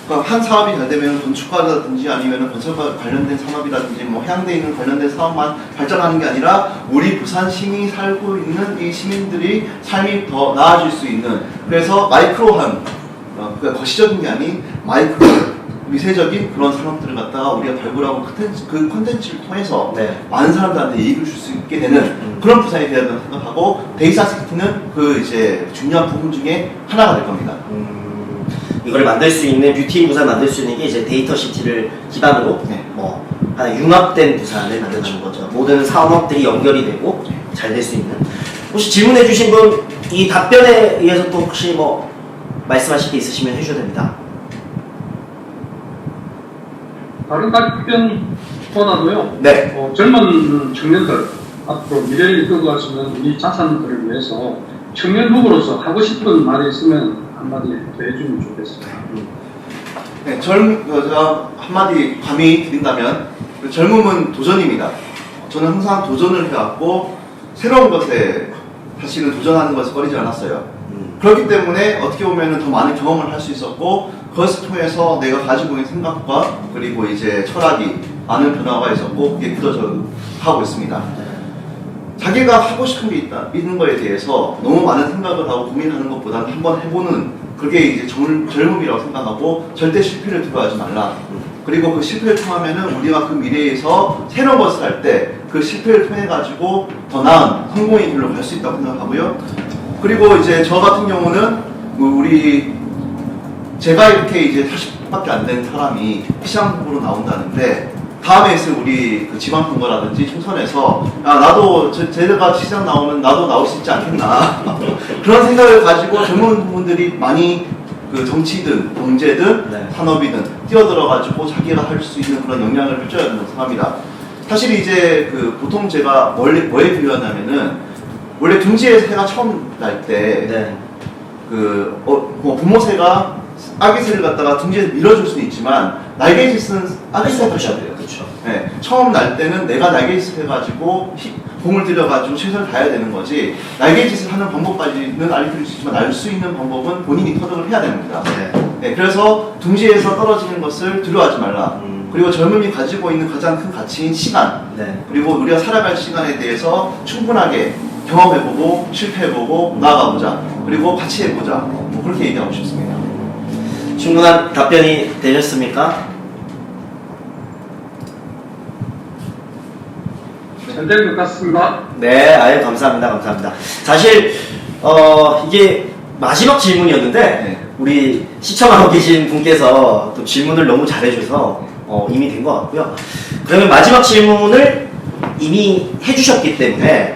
그러니까 한 사업이 잘 되면 건축가라든지 아니면 건설과 관련된 산업이라든지 뭐 해양대에 있는 관련된 사업만 발전하는 게 아니라 우리 부산 시민이 살고 있는 이 시민들이 삶이 더 나아질 수 있는 그래서 마이크로한 그러니까 거시적인 게 아닌 마이크로 미세적인 그런 산업들을 갖다가 우리가 발굴하고 그 컨텐츠를 통해서 많은 사람들한테 이익을 줄 수 있게 되는 그런 부산이 되야 된다고 생각하고 데이터 시티는 그 이제 중요한 부분 중에 하나가 될 겁니다. 이걸 만들 수 있는 뷰티 부산 만들 수 있는 게 이제 데이터 시티를 기반으로 하나 융합된 부산을 만드는 거죠. 모든 산업들이 연결이 되고 잘 될 수 있는. 혹시 질문해주신 분 이 답변에 의해서 또 혹시 뭐 말씀하실 게 있으시면 해주셔도 됩니다. 다른 답변보다도요. 네. 젊은 청년들 앞으로 미래를 이끌고 갈 수 있는 이 자산들을 위해서 청년 후보로서 하고 싶은 말이 있으면 한마디 더 해주면 좋겠습니다. 네, 제가 한마디 감히 드린다면 젊음은 도전입니다. 저는 항상 도전을 해왔고 새로운 것에 사실은 도전하는 것을 꺼리지 않았어요. 그렇기 때문에 어떻게 보면 더 많은 경험을 할 수 있었고 그것을 통해서 내가 가지고 있는 생각과 그리고 이제 철학이 많은 변화가 있었고 그게 굳어져 가고 있습니다. 자기가 하고 싶은 게 있는 거에 대해서 너무 많은 생각을 하고 고민하는 것보다는 한번 해보는 그게 이제 젊음이라고 생각하고 절대 실패를 두려워하지 말라. 그리고 그 실패를 통하면은 우리가 그 미래에서 새로운 것을 할 때 그 실패를 통해 가지고 더 나은 성공의 길로 갈 수 있다고 생각하고요. 그리고 이제 저 같은 경우는 제가 이렇게 이제 40밖에 안 된 사람이 시장 후보로 나온다는데 다음에 있을 우리 그 지방 선거라든지 총선에서 나도 제가 시장 나오면 나도 나올 수 있지 않겠나 그런 생각을 가지고 젊은 분들이 많이 그 정치든 경제든 산업이든 뛰어들어가지고 자기가 할 수 있는 그런 역량을 펼쳐야 된다고 생각합니다. 사실 이제 그 보통 제가 뭐에 비유하냐면은 원래 둥지에 새가 처음 날 때 부모 새가 아기 새를 갖다가 둥지에 밀어줄 수는 있지만 날개짓은 아기 새가 하셔야 돼요. 그렇죠. 네, 처음 날 때는 내가 날개짓을 해가지고 공을 들여가지고 최선을 다해야 되는 거지 날개짓을 하는 방법까지는 알려드릴 수 있지만 날 수 있는 방법은 본인이 터득을 해야 됩니다. 네, 그래서 둥지에서 떨어지는 것을 두려워하지 말라. 그리고 젊음이 가지고 있는 가장 큰 가치인 시간, 네. 그리고 우리가 살아갈 시간에 대해서 충분하게 경험해보고 실패해보고 나아가보자, 그리고 같이 해보자, 뭐 그렇게 얘기하고 싶습니다. 충분한 답변이 되셨습니까? 잘 된 것 같습니다. 네, 아유 감사합니다, 감사합니다. 사실 이게 마지막 질문이었는데 네. 우리 시청하고 계신 분께서 또 질문을 너무 잘해줘서 이미 된 것 같고요. 그러면 마지막 질문을 이미 해주셨기 때문에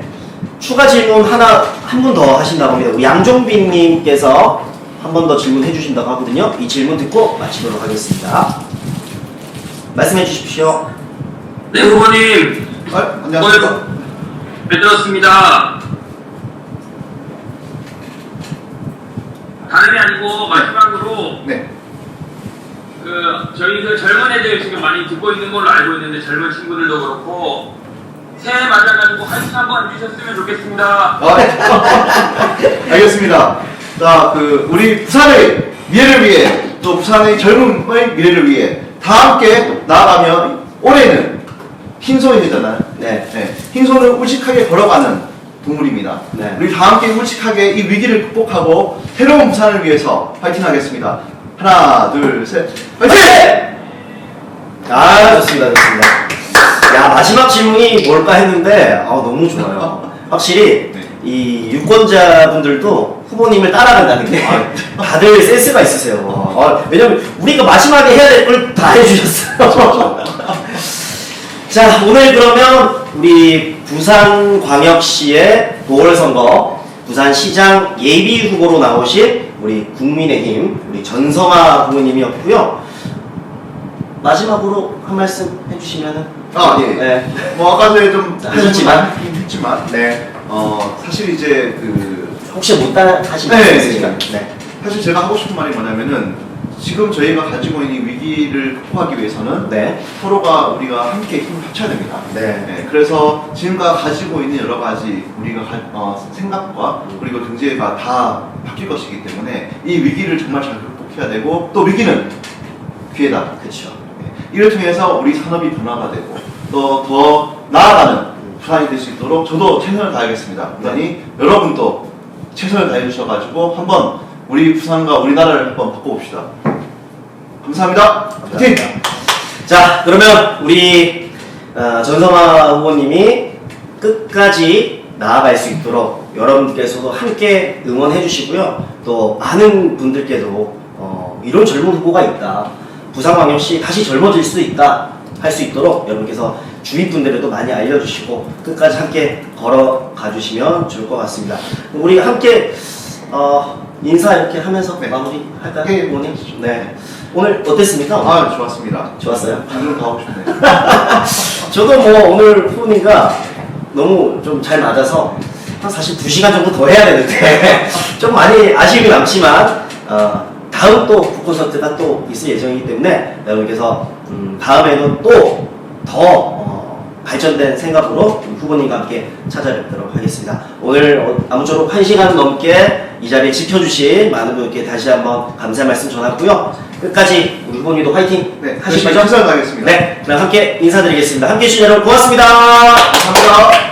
추가 질문 한 분 더 하신다고 합니다. 우리 양종빈님께서 한 번 더 질문해 주신다고 하거든요. 이 질문 듣고 마치도록 하겠습니다. 말씀해 주십시오. 네, 후보님. 안녕하십니까. 잘 들었습니다. 다름이 아니고 마지막으로 네. 저희 젊은 애들 지금 많이 듣고 있는 걸로 알고 있는데 젊은 친구들도 그렇고 새해 맞아가지고 화이팅 한번 해주셨으면 좋겠습니다. 알겠습니다. 자, 우리 부산의 미래를 위해, 또 부산의 젊음의 미래를 위해 다 함께 나아가면 올해는 흰손이 되잖아요. 네. 네. 흰손을 울직하게 걸어가는 동물입니다. 네. 우리 다 함께 울직하게 이 위기를 극복하고 새로운 부산을 위해서 파이팅 하겠습니다. 하나, 둘, 셋, 파이팅! 아, 좋습니다, 좋습니다. 야, 마지막 질문이 뭘까 했는데 너무 좋아요. 확실히 네. 이 유권자분들도 후보님을 따라간다는 게 다들 센스가 있으세요. 왜냐면 우리가 마지막에 해야 될 걸 다 해주셨어요. 자, 오늘 그러면 우리 부산광역시의 보궐선거 부산시장 예비 후보로 나오신 우리 국민의힘 우리 전성아 후보님이었고요. 마지막으로 한 말씀 해주시면은. 예. 네. 뭐 아까 전에 좀 하셨지만. 했지만, 네. 사실 이제 혹시 못 따라 하시면 네, 있으시까? 네. 사실 제가 하고 싶은 말이 뭐냐면은 지금 저희가 가지고 있는 위기를 극복하기 위해서는 네. 서로가 우리가 함께 힘을 합쳐야 됩니다. 네. 그래서 지금까지 가지고 있는 여러 가지 우리가 생각과 그리고 경제가 다 바뀔 것이기 때문에 이 위기를 정말 잘 극복해야 되고, 또 위기는 기회다. 그렇죠. 이를 통해서 우리 산업이 변화가 되고 또 더 나아가는 부산이 될 수 있도록 저도 최선을 다하겠습니다. 그러니 여러분도 최선을 다해 주셔가지고 한번 우리 부산과 우리나라를 한번 바꿔봅시다. 감사합니다. 파이팅! 자, 그러면 우리 전성아 후보님이 끝까지 나아갈 수 있도록 여러분께서도 함께 응원해 주시고요. 또 많은 분들께도 이런 젊은 후보가 있다. 부산광역시 다시 젊어질 수 있다. 할 수 있도록 여러분께서 주위 분들에도 많이 알려주시고 끝까지 함께 걸어가 주시면 좋을 것 같습니다. 우리 함께 인사 이렇게 하면서 네. 마무리 할까요? 네. 후보님? 네. 오늘 어땠습니까? 좋았습니다. 좋았어요? 방금 더 하고 싶네요. 저도 뭐 오늘 후보님과 너무 좀 잘 맞아서 사실 2시간 정도 더 해야 되는데 좀 많이 아쉬움이 남지만 다음 또 북콘서트가 또 있을 예정이기 때문에 여러분께서 다음에는 또 더 발전된 생각으로 후보님과 함께 찾아뵙도록 하겠습니다. 오늘 아무쪼록 1시간 넘게 이 자리에 지켜주신 많은 분께 다시 한번 감사의 말씀 전하고요. 끝까지 우리 후보님도 화이팅 네, 하실 열심히 거죠? 최선을 다하겠습니다. 네, 그럼 함께 인사드리겠습니다. 함께 해주신 여러분 고맙습니다. 감사합니다.